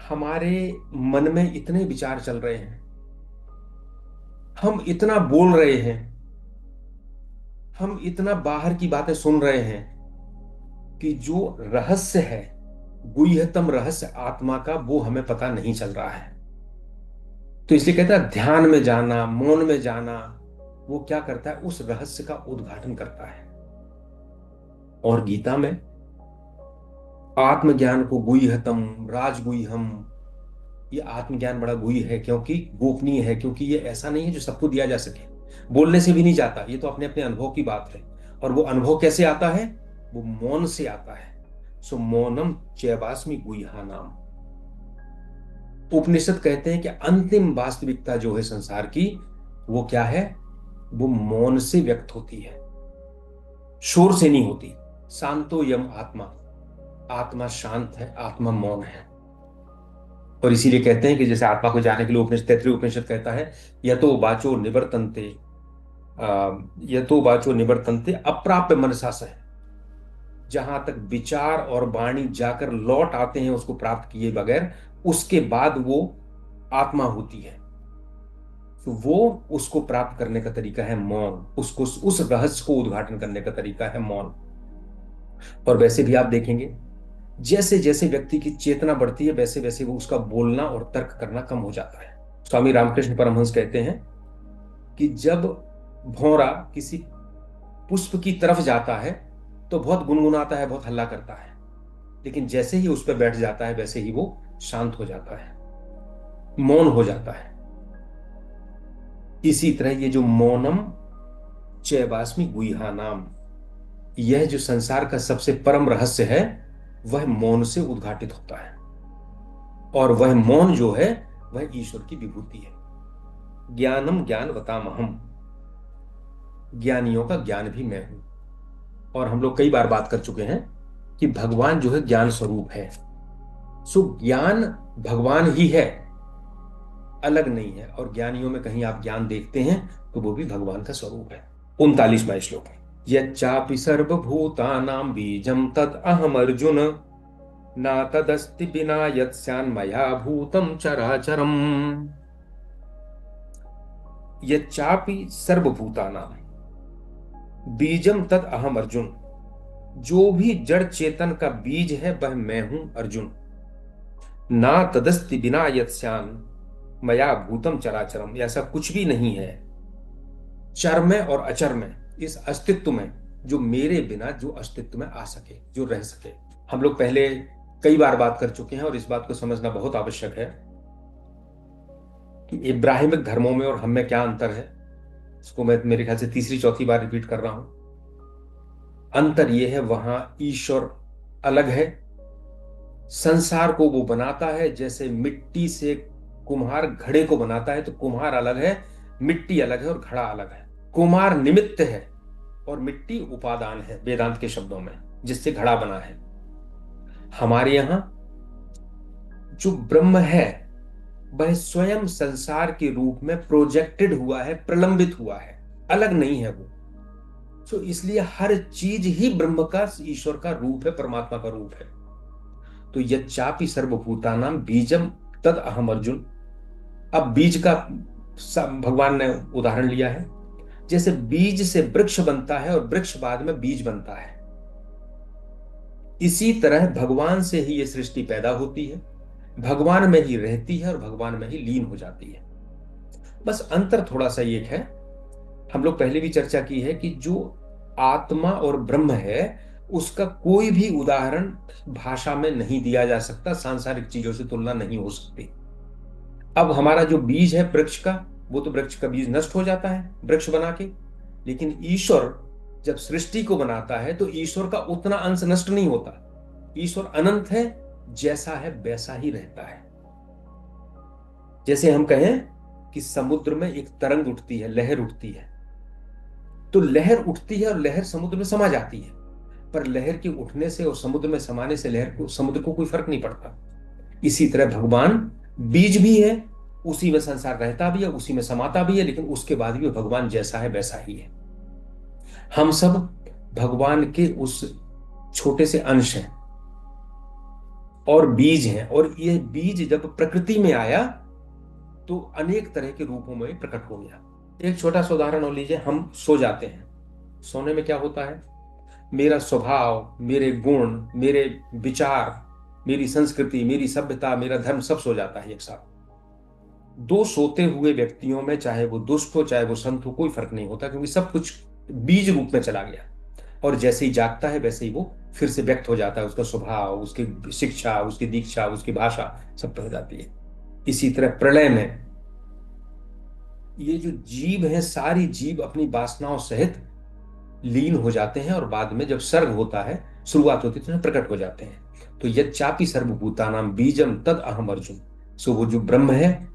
हमारे मन में इतने विचार चल रहे हैं, हम इतना बोल रहे हैं, हम इतना बाहर की बातें सुन रहे हैं कि जो रहस्य है, गुह्यतम रहस्य आत्मा का, वो हमें पता नहीं चल रहा है। तो इसलिए कहता है ध्यान में जाना, मौन में जाना, वो क्या करता है, उस रहस्य का उद्घाटन करता है। और गीता में आत्मज्ञान को गुह्यतम राजगुह्यम, ये आत्मज्ञान बड़ा गुह्य है, क्योंकि गोपनीय है, क्योंकि ये ऐसा नहीं है जो सबको दिया जा सके, बोलने से भी नहीं जाता। ये तो अपने अपने अनुभव की बात है। और वो अनुभव कैसे आता है? वो मौन से आता है। सो मौनम चैवास्मि गुह्यानाम। उपनिषद कहते हैं कि अंतिम वास्तविकता जो है संसार की, वो क्या है? वो मौन से व्यक्त होती है, शोर से नहीं होती। शांतो यम आत्मा, आत्मा शांत है, आत्मा मौन है। और इसीलिए कहते हैं कि जैसे आत्मा को जानने के लिए उपनिषद, तैत्तिरीय उपनिषद कहता है यतो वाचो निवर्तन्ते, यतो वाचो निवर्तन्ते अप्राप्य मनसा सह। जहां तक विचार और वाणी जाकर लौट आते हैं उसको प्राप्त किए बगैर, उसके बाद वो आत्मा होती है। तो वो उसको प्राप्त करने का तरीका है मौन, उसको उस रहस्य को उद्घाटन करने का तरीका है मौन। और वैसे भी आप देखेंगे, जैसे जैसे व्यक्ति की चेतना बढ़ती है, वैसे वैसे वो उसका बोलना और तर्क करना कम हो जाता है। स्वामी रामकृष्ण परमहंस कहते हैं कि जब भौरा किसी पुष्प की तरफ जाता है तो बहुत गुनगुनाता है, बहुत हल्ला करता है, लेकिन जैसे ही उस पर बैठ जाता है वैसे ही वो शांत हो जाता है, मौन हो जाता है। इसी तरह ये जो मौनम चैवास्मि गुह्यानाम, यह जो संसार का सबसे परम रहस्य है, वह मौन से उद्घाटित होता है। और वह मौन जो है वह ईश्वर की विभूति है। ज्ञानम ज्ञानवतामहम, ज्ञानियों का ज्ञान भी मैं हूं। और हम लोग कई बार बात कर चुके हैं कि भगवान जो है ज्ञान स्वरूप है। सो ज्ञान भगवान ही है, अलग नहीं है। और ज्ञानियों में कहीं आप ज्ञान देखते हैं तो वो भी भगवान का स्वरूप है। 39वां श्लोक, यच्चापि सर्वभूतानां बीजं तत् अहम अर्जुन न तदस्ति बिना यत्स्यान्मया भूतं चराचरम। यच्चापि सर्वभूतानां बीजम तद अहम अर्जुन, जो भी जड़ चेतन का बीज है वह मैं हूं अर्जुन। ना तदस्ति बिना यत्स्यान मया भूतम चराचरम, ऐसा कुछ भी नहीं है चर में और अचर में, इस अस्तित्व में, जो मेरे बिना जो अस्तित्व में आ सके, जो रह सके। हम लोग पहले कई बार बात कर चुके हैं और इस बात को समझना बहुत आवश्यक है कि इब्राहिमिक धर्मों में और हम में क्या अंतर है। इसको मैं मेरे ख्याल से तीसरी चौथी बार रिपीट कर रहा हूं। अंतर यह है, वहां ईश्वर अलग है, संसार को वो बनाता है। जैसे मिट्टी से कुम्हार घड़े को बनाता है तो कुम्हार अलग है, मिट्टी अलग है और घड़ा अलग है। कुम्हार निमित्त है और मिट्टी उपादान है वेदांत के शब्दों में, जिससे घड़ा बना है। हमारे यहां जो ब्रह्म है वह स्वयं संसार के रूप में प्रोजेक्टेड हुआ है, प्रलंबित हुआ है, अलग नहीं है वो। तो इसलिए हर चीज ही ब्रह्म का, ईश्वर का रूप है, परमात्मा का रूप है। तो यच्चापि सर्वभूतानां बीजम तद अहम अर्जुन। अब बीज का भगवान ने उदाहरण लिया है, जैसे बीज से वृक्ष बनता है और वृक्ष बाद में बीज बनता है, इसी तरह भगवान से ही ये सृष्टि पैदा होती है, भगवान में ही रहती है और भगवान में ही लीन हो जाती है। बस अंतर थोड़ा सा एक है, हम लोग पहले भी चर्चा की है कि जो आत्मा और ब्रह्म है उसका कोई भी उदाहरण भाषा में नहीं दिया जा सकता, सांसारिक चीजों से तुलना नहीं हो सकती। अब हमारा जो बीज है वृक्ष का, वो तो वृक्ष का बीज नष्ट हो जाता है वृक्ष बना के, लेकिन ईश्वर जब सृष्टि को बनाता है तो ईश्वर का उतना अंश नष्ट नहीं होता। ईश्वर अनंत है, जैसा है वैसा ही रहता है। जैसे हम कहें कि समुद्र में एक तरंग उठती है, लहर उठती है, तो लहर उठती है और लहर समुद्र में समा जाती है, पर लहर के उठने से और समुद्र में समाने से लहर को, समुद्र को कोई फर्क नहीं पड़ता। इसी तरह भगवान बीज भी है, उसी में संसार रहता भी है, उसी में समाता भी है, लेकिन उसके बाद भी भगवान जैसा है वैसा ही है। हम सब भगवान के उस छोटे से अंश हैं और बीज हैं, और ये बीज जब प्रकृति में आया तो अनेक तरह के रूपों में प्रकट हो गया। एक छोटा सा उदाहरण हो लीजिए, हम सो जाते हैं, सोने में क्या होता है, मेरा स्वभाव, मेरे गुण, मेरे विचार, मेरी संस्कृति, मेरी सभ्यता, मेरा धर्म सब सो जाता है एक साथ। दो सोते हुए व्यक्तियों में, चाहे वो दुष्ट हो चाहे वो संत हो, कोई फर्क नहीं होता, क्योंकि सब कुछ बीज रूप में चला गया। और जैसे ही जागता है वैसे ही वो फिर से व्यक्त हो जाता है, उसका स्वभाव, उसकी शिक्षा, उसकी दीक्षा, उसकी भाषा सब हो जाती है। इसी तरह प्रलय में ये जो जीव है, सारी जीव अपनी वासनाओं सहित लीन हो जाते हैं और बाद में जब सर्ग होता है, शुरुआत होती है, तो प्रकट हो जाते हैं। तो यच्चापि सर्वभूतानां बीजम तद अहम अर्जुन। सो वो जो ब्रह्म है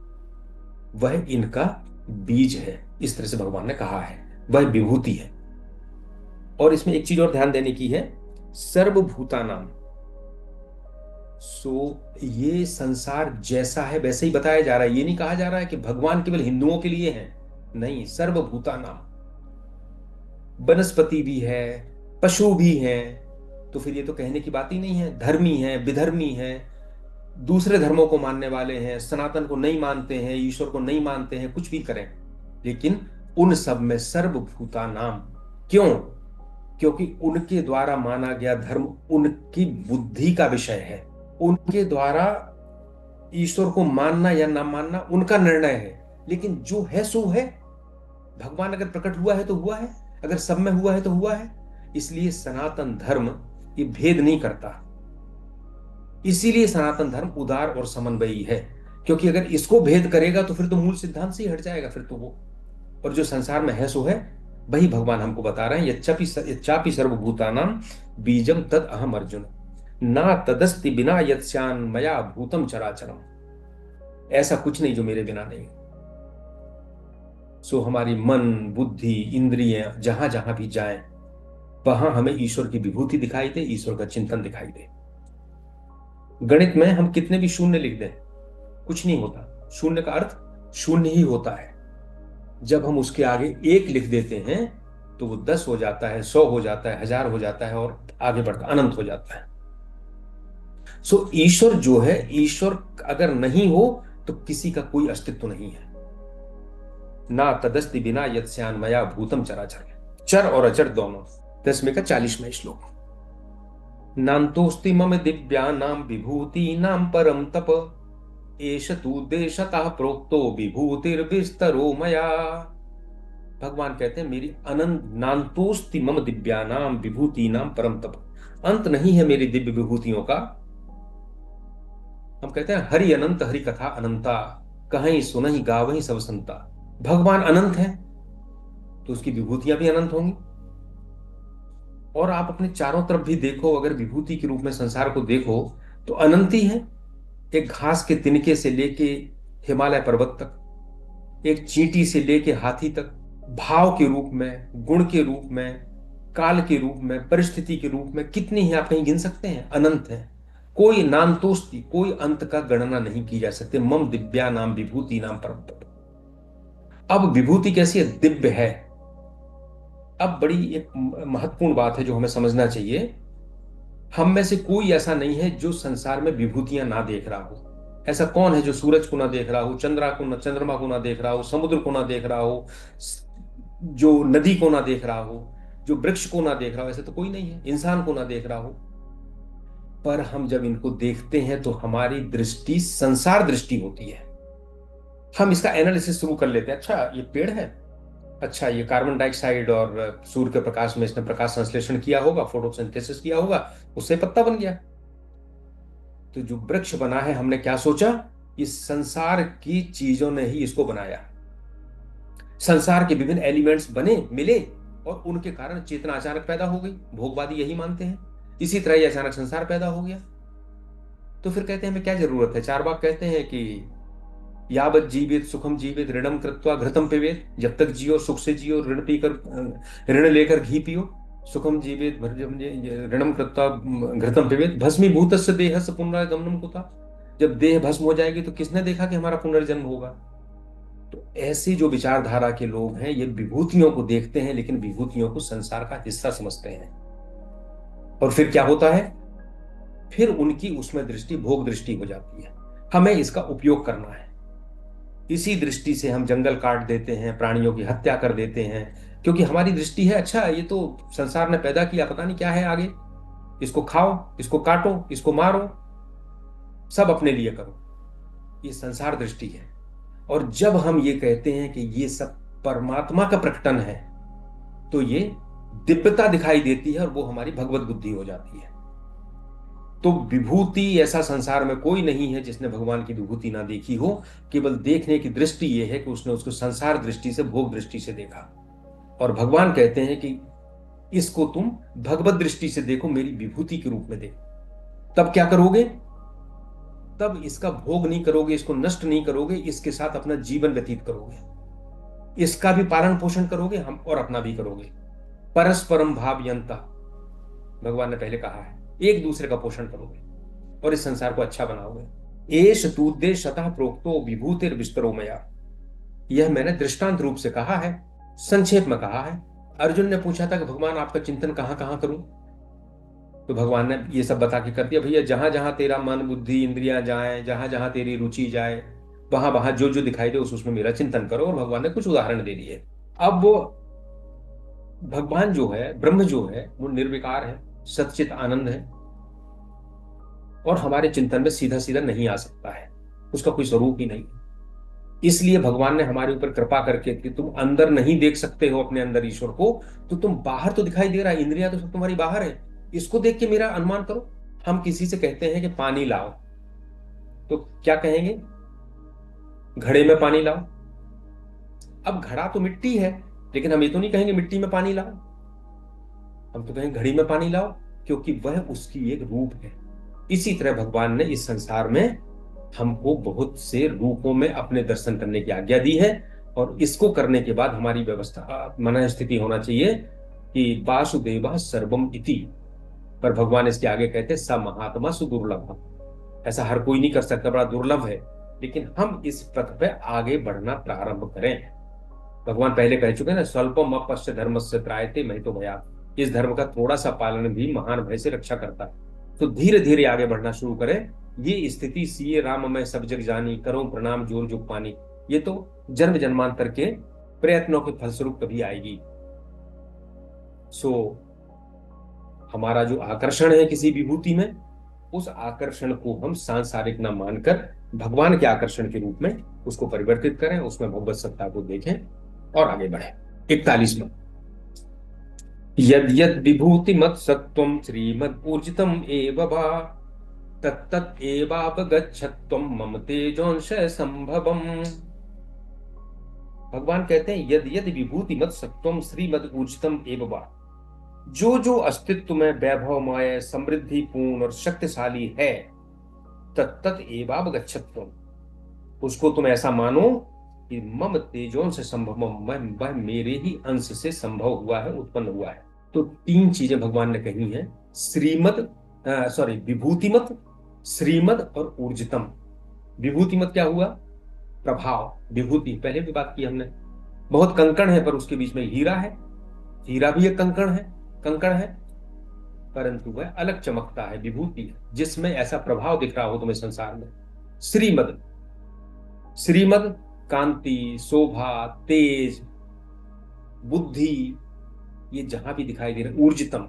वह इनका बीज है, इस तरह से भगवान ने कहा है, वह विभूति है। और इसमें एक चीज और ध्यान देने की है, सर्वभूतानां, सो ये संसार जैसा है वैसे ही बताया जा रहा है। ये नहीं कहा जा रहा है कि भगवान केवल हिंदुओं के लिए है, नहीं, सर्वभूतानां, वनस्पति भी है, पशु भी हैं, तो फिर ये तो कहने की बात ही नहीं है। धर्मी है, विधर्मी है, दूसरे धर्मों को मानने वाले हैं, सनातन को नहीं मानते हैं, ईश्वर को नहीं मानते हैं, कुछ भी करें, लेकिन उन सब में सर्वभूतानां। क्यों? क्योंकि उनके द्वारा माना गया धर्म उनकी बुद्धि का विषय है, उनके द्वारा ईश्वर को मानना या ना मानना उनका निर्णय है, लेकिन जो है सो है। भगवान अगर प्रकट हुआ है तो हुआ है, अगर सब में हुआ है तो हुआ है। इसलिए सनातन धर्म ये भेद नहीं करता, इसीलिए सनातन धर्म उदार और समन्वयी है, क्योंकि अगर इसको भेद करेगा तो फिर तो मूल सिद्धांत से ही हट जाएगा फिर तो वो। और जो संसार में है सो है, वही भगवान हमको बता रहे हैं, यच्चापि सर्वभूतानां बीजम तद अहम अर्जुन ना तदस्ति बिना यत्स्यान मया भूतम चराचरम। ऐसा कुछ नहीं जो मेरे बिना नहीं। सो हमारी मन, बुद्धि, इंद्रियां जहां जहां भी जाएं, वहां हमें ईश्वर की विभूति दिखाई दे, ईश्वर का चिंतन दिखाई दे। गणित में हम कितने भी शून्य लिख दें कुछ नहीं होता। शून्य का अर्थ शून्य ही होता है। जब हम उसके आगे एक लिख देते हैं तो वो 10 हो जाता है, 100 हो जाता है, 1000 हो जाता है और आगे बढ़कर अनंत हो जाता है। सो ईश्वर जो है, ईश्वर अगर नहीं हो तो किसी का कोई अस्तित्व नहीं है। ना तदस्ति बिना यत्स्यान् मया भूतम चराचर, चर और अचर दोनों। 10वें का 40वां श्लोक। नान्तोस्ति मम दिव्यानां विभूतीनां परम तप, एष तु देशतः प्रोक्तो विभूतिर्विस्तरो मया। भगवान कहते हैं मेरी अनंत नान्तोस्ति मम दिव्यानाम विभूतीनाम परम तप, अंत नहीं है मेरी दिव्य विभूतियों का। हम कहते हैं हरि अनंत हरि कथा अनंता, कहीं सुनहि गावहि सब संता। भगवान अनंत है तो उसकी विभूतियां भी अनंत होंगी। और आप अपने चारों तरफ भी देखो, अगर विभूति के रूप में संसार को देखो तो अनंत ही है। एक घास के तिनके से लेके हिमालय पर्वत तक, एक चींटी से लेके हाथी तक, भाव के रूप में, गुण के रूप में, काल के रूप में, परिस्थिति के रूप में कितनी है आप कहीं गिन सकते हैं? अनंत है। कोई नान्तोस्ति, कोई अंत का गणना नहीं की जा सकते। मम दिव्या नाम विभूति नाम परम तप। अब विभूति कैसी है? दिव्य है। अब बड़ी एक महत्वपूर्ण बात है जो हमें समझना चाहिए। हम में से कोई ऐसा नहीं है जो संसार में विभूतियां ना देख रहा हो। ऐसा कौन है जो सूरज को ना देख रहा हो, चंद्रमा को ना देख रहा हो, समुद्र को ना देख रहा हो, जो नदी को ना देख रहा हो, जो वृक्ष को ना देख रहा हो? ऐसे तो कोई नहीं है। इंसान को ना देख रहा हो। पर हम जब इनको देखते हैं तो हमारी दृष्टि संसार दृष्टि होती है। हम इसका एनालिसिस शुरू कर लेते हैं। अच्छा ये पेड़ है, अच्छा ये कार्बन डाइऑक्साइड और सूर्य के प्रकाश में इसने प्रकाश संश्लेषण किया होगा, फोटोसिंथेसिस किया होगा, उससे पत्ता बन गया। तो जो वृक्ष बना है, हमने क्या सोचा? इस संसार की चीजों ने ही इसको बनाया। संसार के विभिन्न एलिमेंट्स बने, मिले और उनके कारण चेतना अचानक पैदा हो गई। भोगवादी यही मानते हैं। इसी तरह ये अचानक संसार पैदा हो गया। तो फिर कहते हैं हमें क्या जरूरत है? चारवाक कहते हैं कि यावत जीवित सुखम जीवित ऋणम कृत्वा घृतम पिबेत। जब तक जियो सुख से जियो, ऋण पीकर, ऋण लेकर घी पियो। सुखम जीवित ऋणम कृत्वा घृतम पिबेत। भस्मीभूतस्य देहस्य पुनरागमनम कुतः। जब देह भस्म हो जाएगी तो किसने देखा कि हमारा पुनर्जन्म होगा? तो ऐसे जो विचारधारा के लोग हैं ये विभूतियों को देखते हैं, लेकिन विभूतियों को संसार का हिस्सा समझते हैं। और फिर क्या होता है? फिर उनकी उसमें दृष्टि भोग दृष्टि हो जाती है। हमें इसका उपयोग करना है। इसी दृष्टि से हम जंगल काट देते हैं, प्राणियों की हत्या कर देते हैं, क्योंकि हमारी दृष्टि है अच्छा ये तो संसार ने पैदा किया, पता नहीं क्या है आगे, इसको खाओ, इसको काटो, इसको मारो, सब अपने लिए करो। ये संसार दृष्टि है। और जब हम ये कहते हैं कि ये सब परमात्मा का प्रकटन है तो ये दिव्यता दिखाई देती है और वो हमारी भगवत बुद्धि हो जाती है। तो विभूति ऐसा संसार में कोई नहीं है जिसने भगवान की विभूति ना देखी हो। केवल देखने की दृष्टि ये है कि उसने उसको संसार दृष्टि से, भोग दृष्टि से देखा। और भगवान कहते हैं कि इसको तुम भगवत दृष्टि से देखो, मेरी विभूति के रूप में देखो। तब क्या करोगे? तब इसका भोग नहीं करोगे, इसको नष्ट नहीं करोगे, इसके साथ अपना जीवन व्यतीत करोगे, इसका भी पालन पोषण करोगे हम और अपना भी करोगे। परस्परम भावयंता, भगवान ने पहले कहा है, एक दूसरे का पोषण करोगे और इस संसार को अच्छा बनाओगे। एष तूद्दे शतः प्रोक्तो विभूतिर विस्तरो मया। यह मैंने दृष्टांत रूप से कहा है, संक्षेप में कहा है। अर्जुन ने पूछा था कि भगवान आपका चिंतन कहां कहां करूं? तो भगवान ने ये सब बता के कर दिया, भैया जहां जहां तेरा मन बुद्धि इंद्रियां जाए, जहां जहां तेरी रुचि जाए, वहां वहां जो जो दिखाई दे उसमें मेरा चिंतन करो। और भगवान ने कुछ उदाहरण दे दिए। अब वो भगवान जो है, ब्रह्म जो है, वो निर्विकार है, सच्चित आनंद है और हमारे चिंतन में सीधा सीधा नहीं आ सकता है, उसका कोई स्वरूप ही नहीं। इसलिए भगवान ने हमारे ऊपर कृपा करके कि तुम अंदर नहीं देख सकते हो अपने अंदर ईश्वर को, तो तुम बाहर तो दिखाई दे रहा है, इंद्रियां तो सब तुम्हारी बाहर है, इसको देख के मेरा अनुमान करो। हम किसी से कहते हैं कि पानी लाओ, तो क्या कहेंगे? घड़े में पानी लाओ। अब घड़ा तो मिट्टी है, लेकिन हम ये तो नहीं कहेंगे मिट्टी में पानी लाओ, हम तो कहेंगे घड़ी में पानी लाओ, क्योंकि वह उसकी एक रूप है। इसी तरह भगवान ने इस संसार में हमको बहुत से रूपों में अपने दर्शन करने की आज्ञा दी है। और इसको करने के बाद हमारी व्यवस्था, मन स्थिति होना चाहिए कि वासुदेव सर्वम इति। पर भगवान इसके आगे कहते स महात्मा सुदुर्लभ। ऐसा हर कोई नहीं कर सकता, बड़ा दुर्लभ है। लेकिन हम इस पथ पे आगे बढ़ना प्रारंभ करें। भगवान पहले कह चुके हैं ना, स्वल्पम अपश्य धर्मस्य त्रायते महितो भयात्। इस धर्म का थोड़ा सा पालन भी महान भय से रक्षा करता है। तो धीरे धीरे आगे बढ़ना शुरू करें। ये स्थिति सीए राम मैं सब जग जानी, करो प्रणाम जोर जुग पानी, ये तो जन्म जन्मांतर के प्रयत्नों के फलस्वरूप कभी आएगी। सो हमारा जो आकर्षण है किसी विभूति में, उस आकर्षण को हम सांसारिक न मानकर भगवान के आकर्षण के रूप में उसको परिवर्तित करें, उसमें भगवत सत्ता को देखें और आगे बढ़े। 41वां, यद यद विभूति मत सत्वम श्रीमद ऊर्जितम एव वा तत्तत् एवावगच्छत्वम मम तेजोंश संभवम। भगवान कहते हैं यद यद विभूति मत सत्वम श्रीमद ऊर्जितम एव वा, जो जो अस्तित्व में वैभवमय समृद्धि पूर्ण और शक्तिशाली है, तत्तत् एवावगच्छत्वम, उसको तुम ऐसा मानो कि मम तेजों से संभवम, वह मेरे ही अंश से संभव हुआ है, उत्पन्न हुआ है। तो 3 चीजें भगवान ने कही हैं, विभूतिमत, श्रीमद और ऊर्जितम। विभूतिमत क्या हुआ? प्रभाव। विभूति पहले भी बात की हमने, बहुत कंकड़ है पर उसके बीच में हीरा है। हीरा भी एक कंकड़ है परंतु वह अलग चमकता है, विभूति है, जिसमें ऐसा प्रभाव दिख रहा हो तुम्हें संसार में। श्रीमद, श्रीमद कांति, शोभा, तेज, बुद्धि, ये जहां भी दिखाई दे रहा है। ऊर्जितम,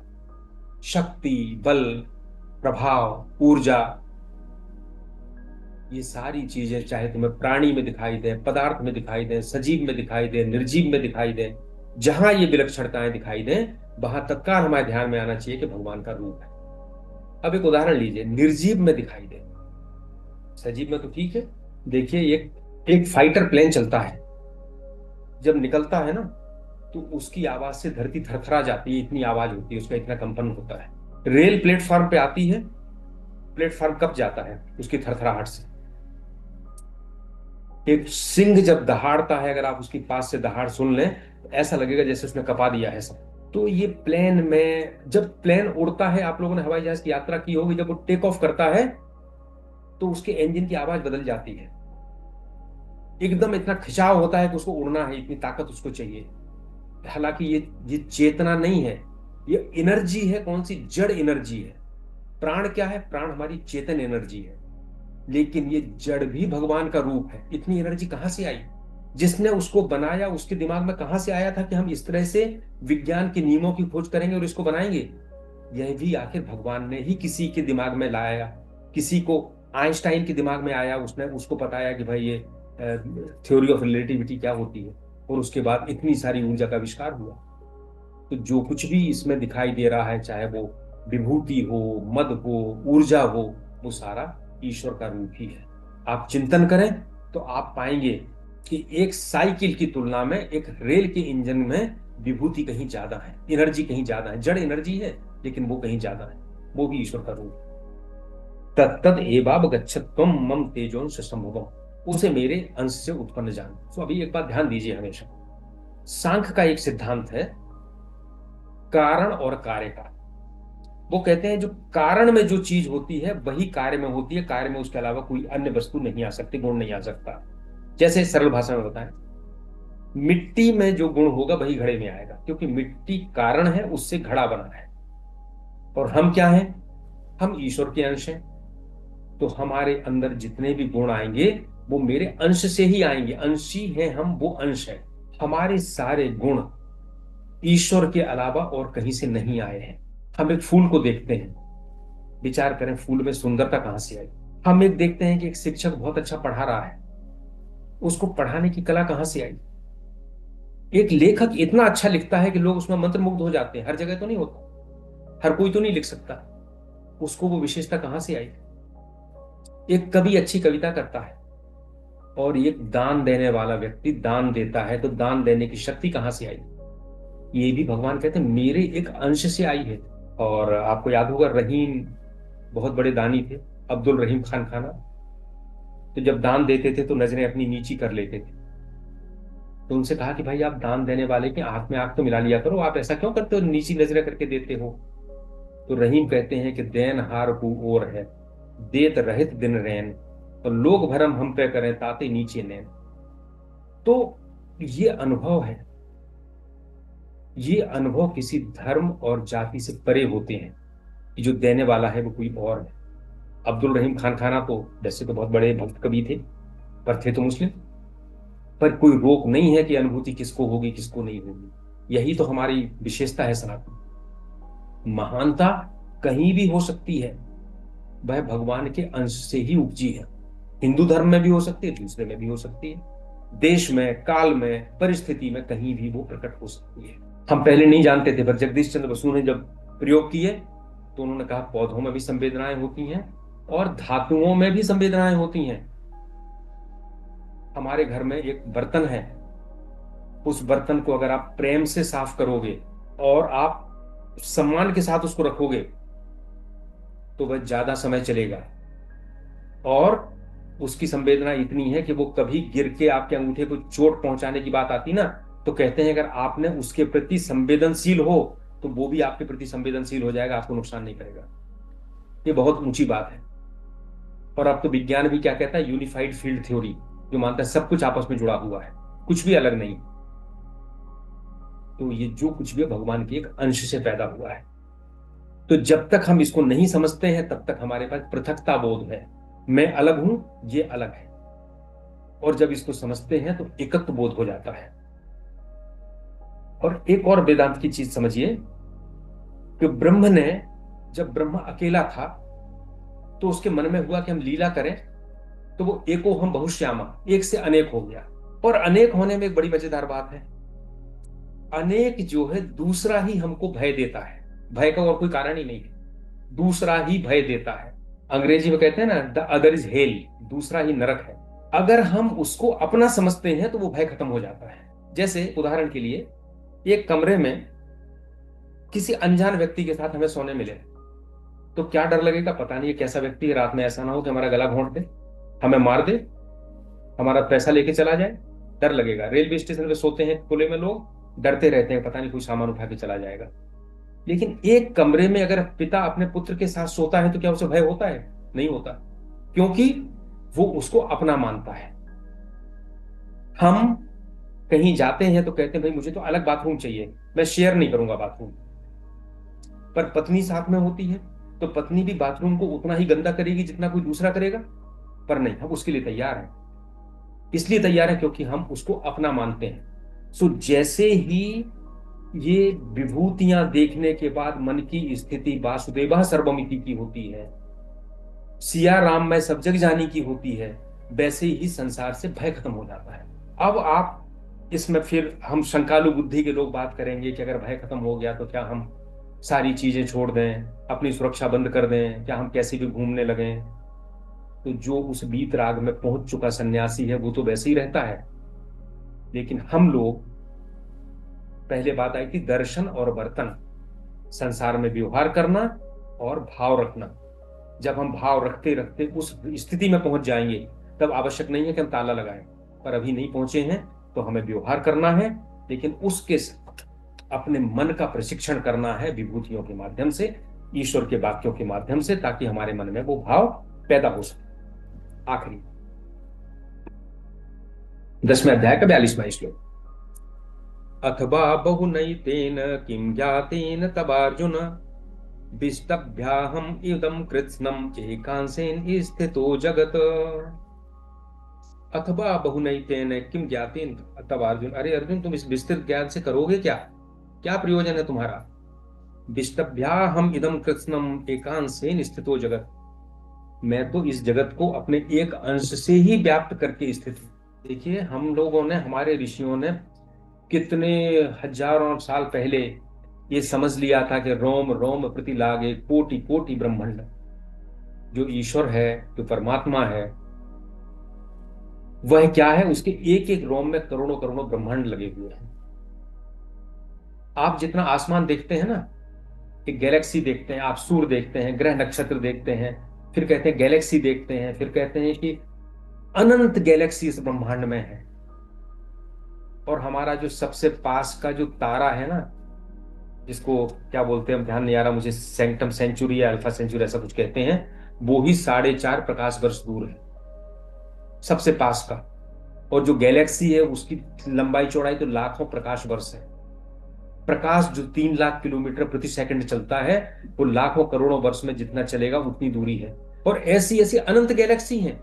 शक्ति, बल, प्रभाव, ऊर्जा, ये सारी चीजें चाहे तुम्हें प्राणी में दिखाई दे, पदार्थ में दिखाई दे, सजीव में दिखाई दे, निर्जीव में दिखाई दे, जहां ये विलक्षणताएं दिखाई दे, वहां तत्काल हमारे ध्यान में आना चाहिए कि भगवान का रूप है। अब एक उदाहरण लीजिए, निर्जीव में दिखाई दे, सजीव में तो ठीक है। देखिए एक फाइटर प्लेन चलता है, जब निकलता है ना तो उसकी आवाज से धरती थरथरा जाती है, इतनी आवाज होती है, उसका इतना कंपन होता है। रेल प्लेटफॉर्म पे आती है, प्लेटफॉर्म कब जाता है उसकी थरथराहट से। एक सिंह जब दहाड़ता है, अगर आप उसके पास से दहाड़ सुन लें तो ऐसा लगेगा जैसे उसने कपा दिया है सब। तो ये प्लेन में, जब प्लेन उड़ता है, आप लोगों ने हवाई जहाज की यात्रा की होगी, जब वो टेक ऑफ करता है तो उसके इंजन की आवाज बदल जाती है, एकदम इतना खिंचाव होता है कि उसको उड़ना है, इतनी ताकत उसको चाहिए। हालांकि ये चेतना नहीं है, ये एनर्जी है। कौन सी? जड़ एनर्जी है। प्राण क्या है? प्राण हमारी चेतन एनर्जी है, लेकिन ये जड़ भी भगवान का रूप है। इतनी एनर्जी कहां से आई? जिसने उसको बनाया उसके दिमाग में कहां से आया था कि हम इस तरह से विज्ञान के नियमों की खोज करेंगे और इसको बनाएंगे? यह भी आखिर भगवान ने ही किसी के दिमाग में लाया। किसी को आइंस्टाइन के दिमाग में आया, उसने उसको बताया कि भाई ये थ्योरी ऑफ रिलेटिविटी क्या होती है, और उसके बाद इतनी सारी ऊर्जा का आविष्कार हुआ। तो जो कुछ भी इसमें दिखाई दे रहा है, चाहे वो विभूति हो, मद हो, ऊर्जा हो, वो सारा ईश्वर का रूप ही है। आप चिंतन करें तो आप पाएंगे कि एक साइकिल की तुलना में एक रेल के इंजन में विभूति कहीं ज्यादा है, एनर्जी कहीं ज्यादा है। जड़ एनर्जी है लेकिन वो कहीं ज्यादा है, वो भी ईश्वर का रूप। तत्तद एवावगच्छत्वम मम तेजोंश संभवम, उसे मेरे अंश से उत्पन्न जान। तो अभी एक बात ध्यान दीजिए, हमेशा सांख्य का एक सिद्धांत है कारण और कार्य का। वो कहते हैं जो कारण में जो चीज होती है वही कार्य में होती है, कार्य में उसके अलावा कोई अन्य वस्तु नहीं आ सकती, गुण नहीं आ सकता। जैसे सरल भाषा में बताएं, मिट्टी में जो गुण होगा वही घड़े में आएगा, क्योंकि मिट्टी कारण है, उससे घड़ा बना है। और हम क्या हैं? हम ईश्वर के अंश हैं। तो हमारे अंदर जितने भी गुण आएंगे वो मेरे अंश से ही आएंगे। अंशी हैं हम, वो अंश है। हमारे सारे गुण ईश्वर के अलावा और कहीं से नहीं आए हैं। हम एक फूल को देखते हैं, विचार करें फूल में सुंदरता कहां से आई। हम एक देखते हैं कि एक शिक्षक बहुत अच्छा पढ़ा रहा है, उसको पढ़ाने की कला कहां से आई। एक लेखक इतना अच्छा लिखता है कि लोग उसमें मंत्रमुग्ध हो जाते हैं। हर जगह तो नहीं होता, हर कोई तो नहीं लिख सकता, उसको वो विशेषता कहां से आई। एक कवि अच्छी कविता करता है और एक दान देने वाला व्यक्ति दान देता है, तो दान देने की शक्ति कहां से आई? ये भी भगवान कहते हैं मेरे एक अंश से आई है। और आपको याद होगा, रहीम बहुत बड़े दानी थे, अब्दुल रहीम खान खाना। तो जब दान देते थे तो नजरें अपनी नीची कर लेते थे। तो उनसे कहा कि भाई आप दान देने वाले के आंख में आंख तो मिला लिया करो, आप ऐसा क्यों करते हो, नीची नजरें करके देते हो। तो रहीम कहते हैं कि देन हार को और है, देत रहित दिन रैन, और लोग भरम हम पे करें ताते नीचे नैन। तो ये अनुभव है, ये अनुभव किसी धर्म और जाति से परे होते हैं कि जो देने वाला है वो कोई और है। अब्दुल रहीम खान खाना तो वैसे तो बहुत बड़े भक्त कवि थे, पर थे तो मुस्लिम। पर कोई रोक नहीं है कि अनुभूति किसको होगी किसको नहीं होगी। यही तो हमारी विशेषता है सनातन। महानता कहीं भी हो सकती है, वह भगवान के अंश से ही उपजी है। हिंदू धर्म में भी हो सकती है, दूसरे में भी हो सकती है, देश में, काल में, परिस्थिति में कहीं भी वो प्रकट हो सकती है। हम पहले नहीं जानते थे, पर जगदीश चंद्र बसु ने जब प्रयोग किए तो उन्होंने कहा पौधों में भी संवेदनाएं होती हैं और धातुओं में भी संवेदनाएं होती हैं। हमारे घर में एक बर्तन है, उस बर्तन को अगर आप प्रेम से साफ करोगे और आप सम्मान के साथ उसको रखोगे तो वह ज्यादा समय चलेगा। और उसकी संवेदना इतनी है कि वो कभी गिर के आपके अंगूठे को चोट पहुंचाने की बात आती ना, तो कहते हैं अगर आपने उसके प्रति संवेदनशील हो तो वो भी आपके प्रति संवेदनशील हो जाएगा, आपको नुकसान नहीं करेगा। ये बहुत ऊंची बात है। और अब तो विज्ञान भी क्या कहता है, यूनिफाइड फील्ड थ्योरी, जो मानता है सब कुछ आपस में जुड़ा हुआ है, कुछ भी अलग नहीं। तो ये जो कुछ भी है भगवान के एक अंश से पैदा हुआ है। तो जब तक हम इसको नहीं समझते हैं तब तक हमारे पास पृथकता बोध है, मैं अलग हूं, ये अलग है। और जब इसको समझते हैं तो एकत्व बोध हो जाता है। और एक और वेदांत की चीज समझिए कि ब्रह्म ने, जब ब्रह्म अकेला था तो उसके मन में हुआ कि हम लीला करें, तो वो एको हम बहुश्यामा, एक से अनेक हो गया। और अनेक होने में एक बड़ी मजेदार बात है, अनेक जो है दूसरा ही हमको भय देता है। भय का और कोई कारण ही नहीं है, दूसरा ही भय देता है। अंग्रेजी में कहते हैं ना, द अदर इज हेल, दूसरा ही नरक है। अगर हम उसको अपना समझते हैं तो वो भय खत्म हो जाता है। जैसे उदाहरण के लिए, एक कमरे में किसी अनजान व्यक्ति के साथ हमें सोने मिले तो क्या डर लगेगा, पता नहीं है कैसा व्यक्ति है, रात में ऐसा ना हो कि हमारा गला घोंट दे, हमें मार दे, हमारा पैसा लेके चला जाए, डर लगेगा। रेलवे स्टेशन पे सोते हैं खुले में लोग, डरते रहते हैं पता नहीं कोई सामान उठा के चला जाएगा। लेकिन एक कमरे में अगर पिता अपने पुत्र के साथ सोता है तो क्या उसे भय होता है? नहीं होता, क्योंकि वो उसको अपना मानता है। हम कहीं जाते हैं तो कहते हैं भाई मुझे तो अलग बाथरूम चाहिए, मैं शेयर नहीं करूंगा बाथरूम। पर पत्नी साथ में होती है तो पत्नी भी बाथरूम को उतना ही गंदा करेगी जितना कोई दूसरा करेगा, पर नहीं, हम उसके लिए तैयार हैं। इसलिए तैयार है क्योंकि हम उसको अपना मानते हैं। सो जैसे ही ये विभूतियां देखने के बाद मन की स्थिति वासुदेवा सर्वमिति की होती है, सिया राम में सब जग जानी की होती है, वैसे ही संसार से भय खत्म हो जाता है। अब आप इसमें फिर हम शंकालु बुद्धि के लोग बात करेंगे कि अगर भय खत्म हो गया तो क्या हम सारी चीजें छोड़ दें, अपनी सुरक्षा बंद कर दें, क्या हम कैसे भी घूमने लगें? तो जो उस बीत राग में पहुंच चुका सन्यासी है वो तो वैसे ही रहता है। लेकिन हम लोग, पहले बात आई थी दर्शन और वर्तन, संसार में व्यवहार करना और भाव रखना। जब हम भाव रखते रखते उस स्थिति में पहुंच जाएंगे तब आवश्यक नहीं है कि हम ताला लगाएं, पर अभी नहीं पहुंचे हैं तो हमें व्यवहार करना है। लेकिन उसके साथ अपने मन का प्रशिक्षण करना है विभूतियों के माध्यम से, ईश्वर के वाक्यों के माध्यम से, ताकि हमारे मन में वो भाव पैदा हो सके। आखिरी 10वें अध्याय का 42वां श्लोक, अथवा बहुनैतेन किं ज्ञातेन तवार्जुन विष्टभ्याहम इदं कृत्स्नम एकांशेन स्थितो जगत। अथवा बहुनैतेन किं ज्ञातेन तव अर्जुन, अरे अर्जुन तुम इस विस्तृत ज्ञान से करोगे क्या, क्या प्रयोजन है तुम्हारा? विष्टभ्याहम इदं कृत्स्नम एकांशेन स्थितो जगत, मैं तो इस जगत को अपने एक अंश से ही व्याप्त करके स्थित हूं। देखिए, हम लोगों ने, हमारे ऋषियों ने कितने हजारों साल पहले ये समझ लिया था कि रोम रोम प्रति लागे कोटि कोटि ब्रह्मांड। जो ईश्वर है, जो परमात्मा है, वह क्या है, उसके एक एक रोम में करोड़ों करोड़ों ब्रह्मांड लगे हुए हैं। आप जितना आसमान देखते हैं ना, एक गैलेक्सी देखते हैं, आप सूर्य देखते हैं, ग्रह नक्षत्र देखते हैं, फिर कहते हैं गैलेक्सी देखते हैं, फिर कहते हैं कि अनंत गैलेक्सी इस ब्रह्मांड में है। और हमारा जो सबसे पास का जो तारा है ना, जिसको क्या बोलते हैं, ध्यान नहीं आ रहा मुझे, सेंक्टम सेंचुरी या अल्फा सेंचुरी ऐसा कुछ कहते हैं, वो ही 4.5 प्रकाश वर्ष दूर है। सबसे पास का। और जो गैलेक्सी है उसकी लंबाई चौड़ाई तो लाखों प्रकाश वर्ष है। प्रकाश जो 3 लाख किलोमीटर प्रति सेकंड चलता है, वो लाखों करोड़ों वर्ष में जितना चलेगा उतनी दूरी है। और ऐसी ऐसी अनंत गैलेक्सी हैं।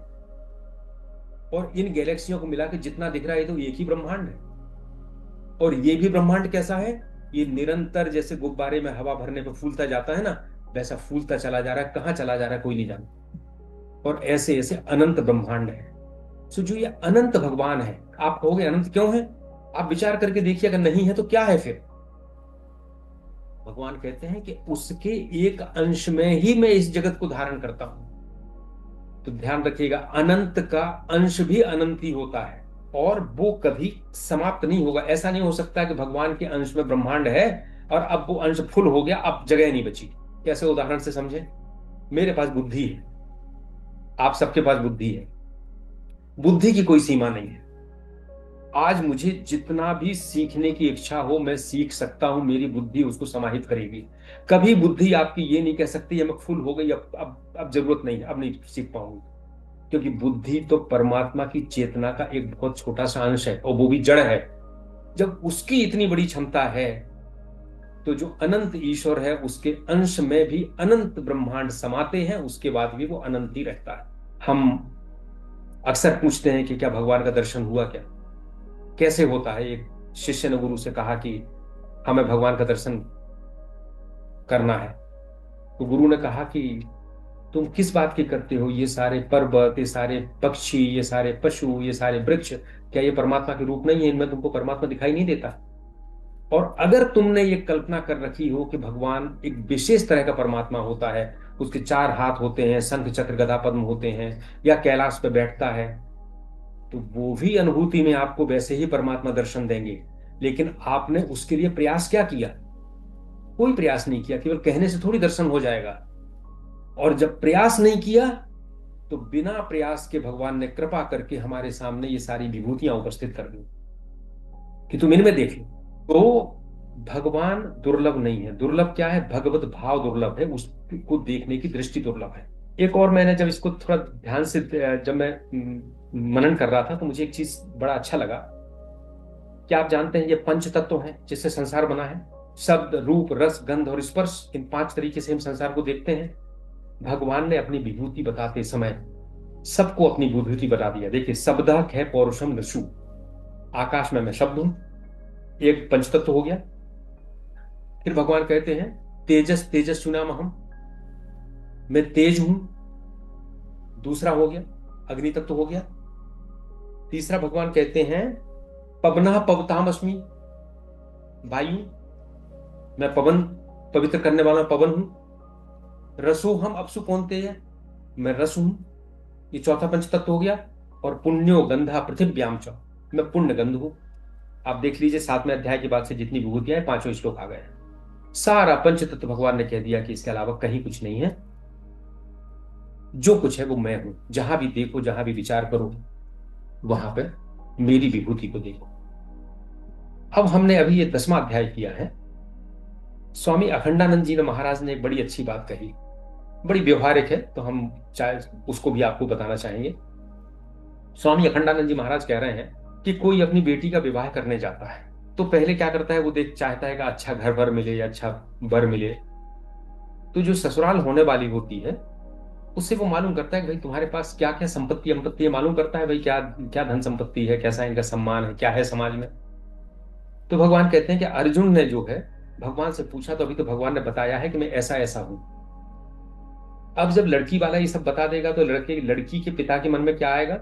और इन गैलेक्सियों को मिला के जितना दिख रहा है तो एक ही ब्रह्मांड है। और ये भी ब्रह्मांड कैसा है, ये निरंतर जैसे गुब्बारे में हवा भरने पर फूलता जाता है ना, वैसा फूलता चला जा रहा है। कहाँ चला जा रहा है कोई नहीं जानता। और ऐसे ऐसे अनंत ब्रह्मांड है। सो जो ये अनंत भगवान है, आप कहोगे अनंत क्यों है? आप विचार करके देखिए, अगर नहीं है तो क्या है फिर? भगवान कहते हैं कि उसके एक अंश में ही मैं इस जगत को धारण करता हूं। तो ध्यान रखिएगा, अनंत का अंश भी अनंत ही होता है और वो कभी समाप्त नहीं होगा। ऐसा नहीं हो सकता कि भगवान के अंश में ब्रह्मांड है और अब वो अंश फुल हो गया, अब जगह नहीं बची। कैसे उदाहरण से समझे? मेरे पास बुद्धि है, आप सबके पास बुद्धि है। बुद्धि की कोई सीमा नहीं है। आज मुझे जितना भी सीखने की इच्छा हो मैं सीख सकता हूं, मेरी बुद्धि उसको समाहित करेगी। कभी बुद्धि आपकी ये नहीं कह सकती है मैं फुल हो गई, अब जरूरत नहीं है, अब नहीं सीख पाऊंगी। क्योंकि बुद्धि तो परमात्मा की चेतना का एक बहुत छोटा सा अंश है और वो भी जड़ है। जब उसकी इतनी बड़ी क्षमता है तो जो अनंत ईश्वर है उसके अंश में भी अनंत ब्रह्मांड समाते हैं, उसके बाद भी वो अनंत ही रहता है। हम अक्सर पूछते हैं कि क्या भगवान का दर्शन हुआ क्या, कैसे होता है? एक शिष्य ने गुरु से कहा कि हमें भगवान का दर्शन करना है। तो गुरु ने कहा कि तुम किस बात की करते हो? ये सारे पर्वत, ये सारे पक्षी, ये सारे पशु, ये सारे वृक्ष, क्या ये परमात्मा के रूप नहीं है? इनमें तुमको परमात्मा दिखाई नहीं देता? और अगर तुमने ये कल्पना कर रखी हो कि भगवान एक विशेष तरह का परमात्मा होता है, उसके 4 हाथ होते हैं, शंख चक्र गदा पद्म होते हैं, या कैलाश पे बैठता है, तो वो भी अनुभूति में आपको वैसे ही परमात्मा दर्शन देंगे। लेकिन आपने उसके लिए प्रयास क्या किया? कोई प्रयास नहीं किया। केवल कहने से थोड़ी दर्शन हो जाएगा। और जब प्रयास नहीं किया तो बिना प्रयास के भगवान ने कृपा करके हमारे सामने ये सारी विभूतियां उपस्थित कर दी कि तुम इनमें देख लो। तो भगवान दुर्लभ नहीं है। दुर्लभ क्या है? भगवत भाव दुर्लभ है, उसको देखने की दृष्टि दुर्लभ है। एक और, मैंने जब इसको थोड़ा ध्यान से, जब मैं मनन कर रहा था तो मुझे एक चीज बड़ा अच्छा लगा। क्या आप जानते हैं ये 5 तत्व हैं जिससे संसार बना है? शब्द, रूप, रस, गंध और स्पर्श, इन 5 तरीके से हम संसार को देखते हैं। भगवान ने अपनी विभूति बताते समय सबको अपनी विभूति बता दिया। देखिए, शब्दा है पौरुषम नशु, आकाश में मैं शब्द हूं, एक पंचतत्व हो गया। फिर भगवान कहते हैं तेजस तेजस्विनाम हम, मैं तेज हूं, दूसरा हो गया अग्नि तत्व हो गया। तीसरा भगवान कहते हैं पवना पवताम अस्मि, वायु, मैं पवन, पवित्र करने वाला पवन हूं। रसो हम अपसु कौन्तेय, मैं रस हूं, ये चौथा पंचतत्व हो गया। और पुण्यो गंधा पृथिव्याम च, मैं पुण्य गंध हूं। आप देख लीजिए 7वें अध्याय के बाद से जितनी विभूतियां हैं 5वां श्लोक आ गए। सारा पंचतत्व भगवान ने कह दिया कि इसके अलावा कहीं कुछ नहीं है। जो कुछ है वो मैं हूं। जहां भी देखो, जहां भी विचार करो, वहां पर मेरी विभूति को देखो। अब हमने अभी ये 10वां अध्याय किया है। स्वामी अखंडानंद जी ने, महाराज ने एक बड़ी अच्छी बात कही, बड़ी व्यवहारिक है, तो हम चाहे उसको भी आपको बताना चाहेंगे। स्वामी अखंडानंद जी महाराज कह रहे हैं कि कोई अपनी बेटी का विवाह करने जाता है तो पहले क्या करता है, वो देख चाहता है कि अच्छा घर भर मिले या अच्छा वर मिले। तो जो ससुराल होने वाली होती है उससे वो मालूम करता है कि भाई तुम्हारे पास क्या क्या संपत्ति है, मालूम करता है भाई क्या क्या धन संपत्ति है, कैसा इनका सम्मान है, क्या है समाज में। तो भगवान कहते हैं कि अर्जुन ने जो है भगवान से पूछा तो अभी तो भगवान ने बताया है कि मैं ऐसा ऐसा हूं। अब जब लड़की वाला ये सब बता देगा तो लड़की के पिता के मन में क्या आएगा?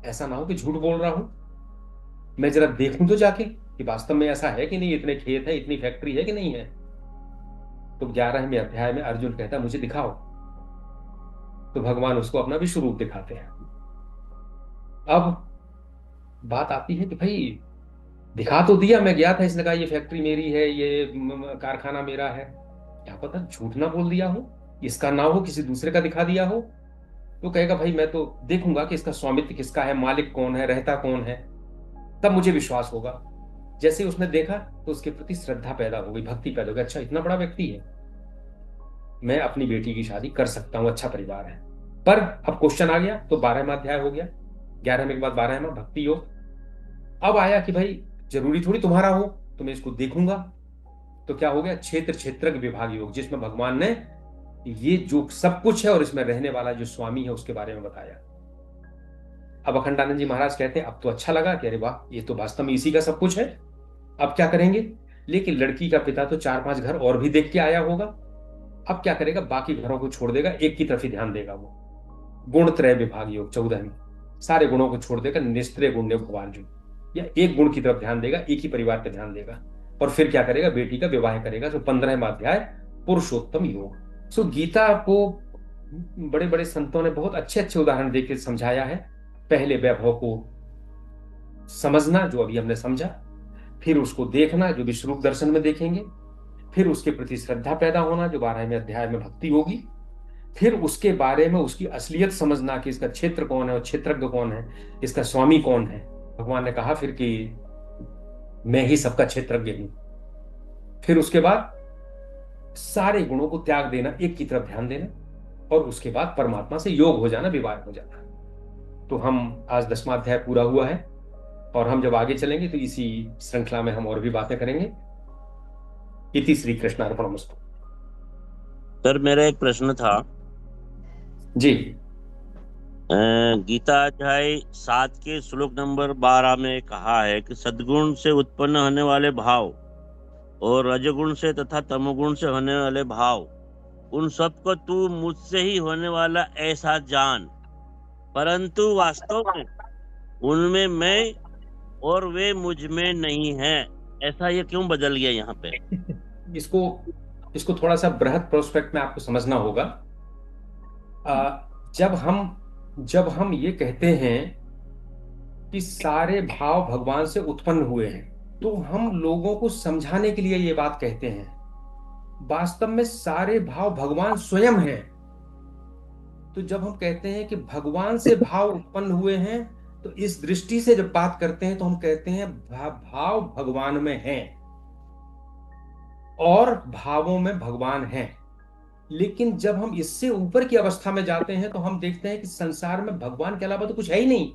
ऐसा ना हो कि झूठ बोल रहा हूं, मैं जरा देखूं तो जाके कि वास्तव में ऐसा है कि नहीं, इतने खेत है, इतनी फैक्ट्री है कि नहीं है। तो 11वें अध्याय में अर्जुन कहता है मुझे दिखाओ। तो भगवान उसको अपना विश्व रूप दिखाते हैं। अब बात आती है कि भाई दिखा तो दिया, मैं गया था, इसने कहा ये फैक्ट्री मेरी है, ये कारखाना मेरा है, क्या पता झूठ ना बोल दिया हो, इसका ना हो, किसी दूसरे का दिखा दिया हो। तो कहेगा भाई मैं तो देखूंगा कि इसका स्वामित्व किसका है, मालिक कौन है, रहता कौन है, तब मुझे विश्वास होगा। जैसे उसने देखा तो उसके प्रति श्रद्धा पैदा हो गई, भक्ति पैदा हो गई। अच्छा इतना बड़ा व्यक्ति है, मैं अपनी बेटी की शादी कर सकता हूं, अच्छा परिवार है। पर अब क्वेश्चन आ गया। तो 12वां अध्याय हो गया। 11वें के बाद 12वां भक्ति योग। अब आया कि भाई जरूरी थोड़ी तुम्हारा हो, तो मैं इसको देखूंगा। तो क्या हो गया, क्षेत्र क्षेत्रज्ञ विभाग योग, जिसमें भगवान ने ये जो सब कुछ है और इसमें रहने वाला जो स्वामी है उसके बारे में बताया। अब अखंडानंद जी महाराज कहते हैं अब तो अच्छा लगा कि अरे वाह, ये तो वास्तव में इसी का सब कुछ है, अब क्या करेंगे। लेकिन लड़की का पिता तो 4-5 घर और भी देख के आया होगा, अब क्या करेगा, बाकी घरों को छोड़ देगा, एक की तरफ ही ध्यान देगा वो। गुण त्रय विभाग योग 14 में सारे गुणों को छोड़ देगा, निस्त्रय गुण्य भगवान जो, या एक गुण की तरफ ध्यान देगा, एक ही परिवार पे ध्यान देगा। और फिर क्या करेगा, बेटी का विवाह करेगा। तो 15वां अध्याय पुरुषोत्तम योग। सो गीता को बड़े बड़े संतों ने बहुत अच्छे अच्छे उदाहरण देकर समझाया है। पहले वैभव को समझना, जो अभी हमने समझा, फिर उसको देखना, जो विश्वरूप दर्शन में देखेंगे, फिर उसके प्रति श्रद्धा पैदा होना, जो 12वें अध्याय में भक्ति होगी, फिर उसके बारे में उसकी असलियत समझना कि इसका क्षेत्र कौन है और क्षेत्रज्ञ कौन है, इसका स्वामी कौन है। भगवान ने कहा फिर कि मैं ही सबका क्षेत्रज्ञ हूं। फिर उसके बाद सारे गुणों को त्याग देना, एक की तरफ ध्यान देना, और उसके बाद परमात्मा से योग हो जाना, विवाह हो जाना। तो हम आज 10वां अध्याय पूरा हुआ है, और हम जब आगे चलेंगे तो इसी श्रृंखला में हम और भी बातें करेंगे। इति श्री कृष्णार्पणमस्तु। सर मेरा एक प्रश्न था। जी। गीता अध्याय 7 के श्लोक नंबर 12 में कहा है कि सद्गुण से उत्पन्न होने वाले भाव और रजगुण से तथा तमोगुण से होने वाले भाव, उन सब को तू मुझसे ही होने वाला ऐसा जान, परंतु वास्तव में उनमें मैं और वे मुझ में नहीं है। ऐसा ये क्यों बदल गया यहाँ पे? इसको इसको थोड़ा सा बृहद प्रोस्पेक्ट में आपको समझना होगा। जब हम ये कहते हैं कि सारे भाव भगवान से उत्पन्न हुए हैं, तो हम लोगों को समझाने के लिए ये बात कहते हैं। वास्तव में सारे भाव भगवान स्वयं हैं। तो जब हम कहते हैं कि भगवान से भाव उत्पन्न हुए हैं, तो इस दृष्टि से जब बात करते हैं तो हम कहते हैं भाव भगवान में हैं और भावों में भगवान हैं। लेकिन जब हम इससे ऊपर की अवस्था में जाते हैं तो हम देखते हैं कि संसार में भगवान के अलावा तो कुछ है ही नहीं।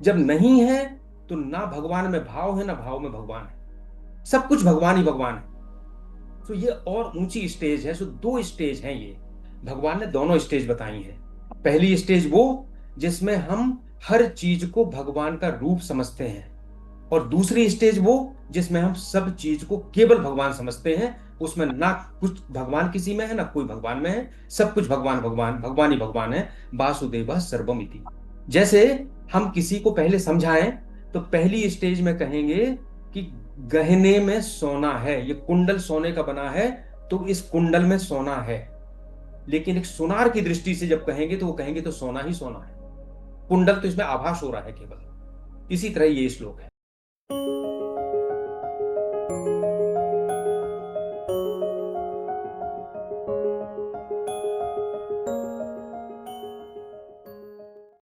जब नहीं है तो ना भगवान में भाव है ना भाव में भगवान है, सब कुछ भगवान ही भगवान है। तो ये और ऊंची स्टेज है। सो 2 स्टेज हैं ये, भगवान ने दोनों स्टेज बताई हैं। पहली स्टेज वो जिसमें हम हर चीज को भगवान का रूप समझते हैं, और दूसरी स्टेज वो जिसमें हम सब चीज को केवल भगवान समझते हैं। उसमें ना कुछ भगवान किसी में है ना कोई भगवान में है, सब कुछ भगवान भगवान भगवान ही भगवान है। वासुदेव सर्वमिति। जैसे हम किसी को पहले समझाएं तो पहली स्टेज में कहेंगे कि गहने में सोना है, ये कुंडल सोने का बना है, तो इस कुंडल में सोना है। लेकिन एक सुनार की दृष्टि से जब कहेंगे तो वो कहेंगे तो सोना ही सोना है, कुंडल तो इसमें आभास हो रहा है केवल। इसी तरह ये श्लोक है।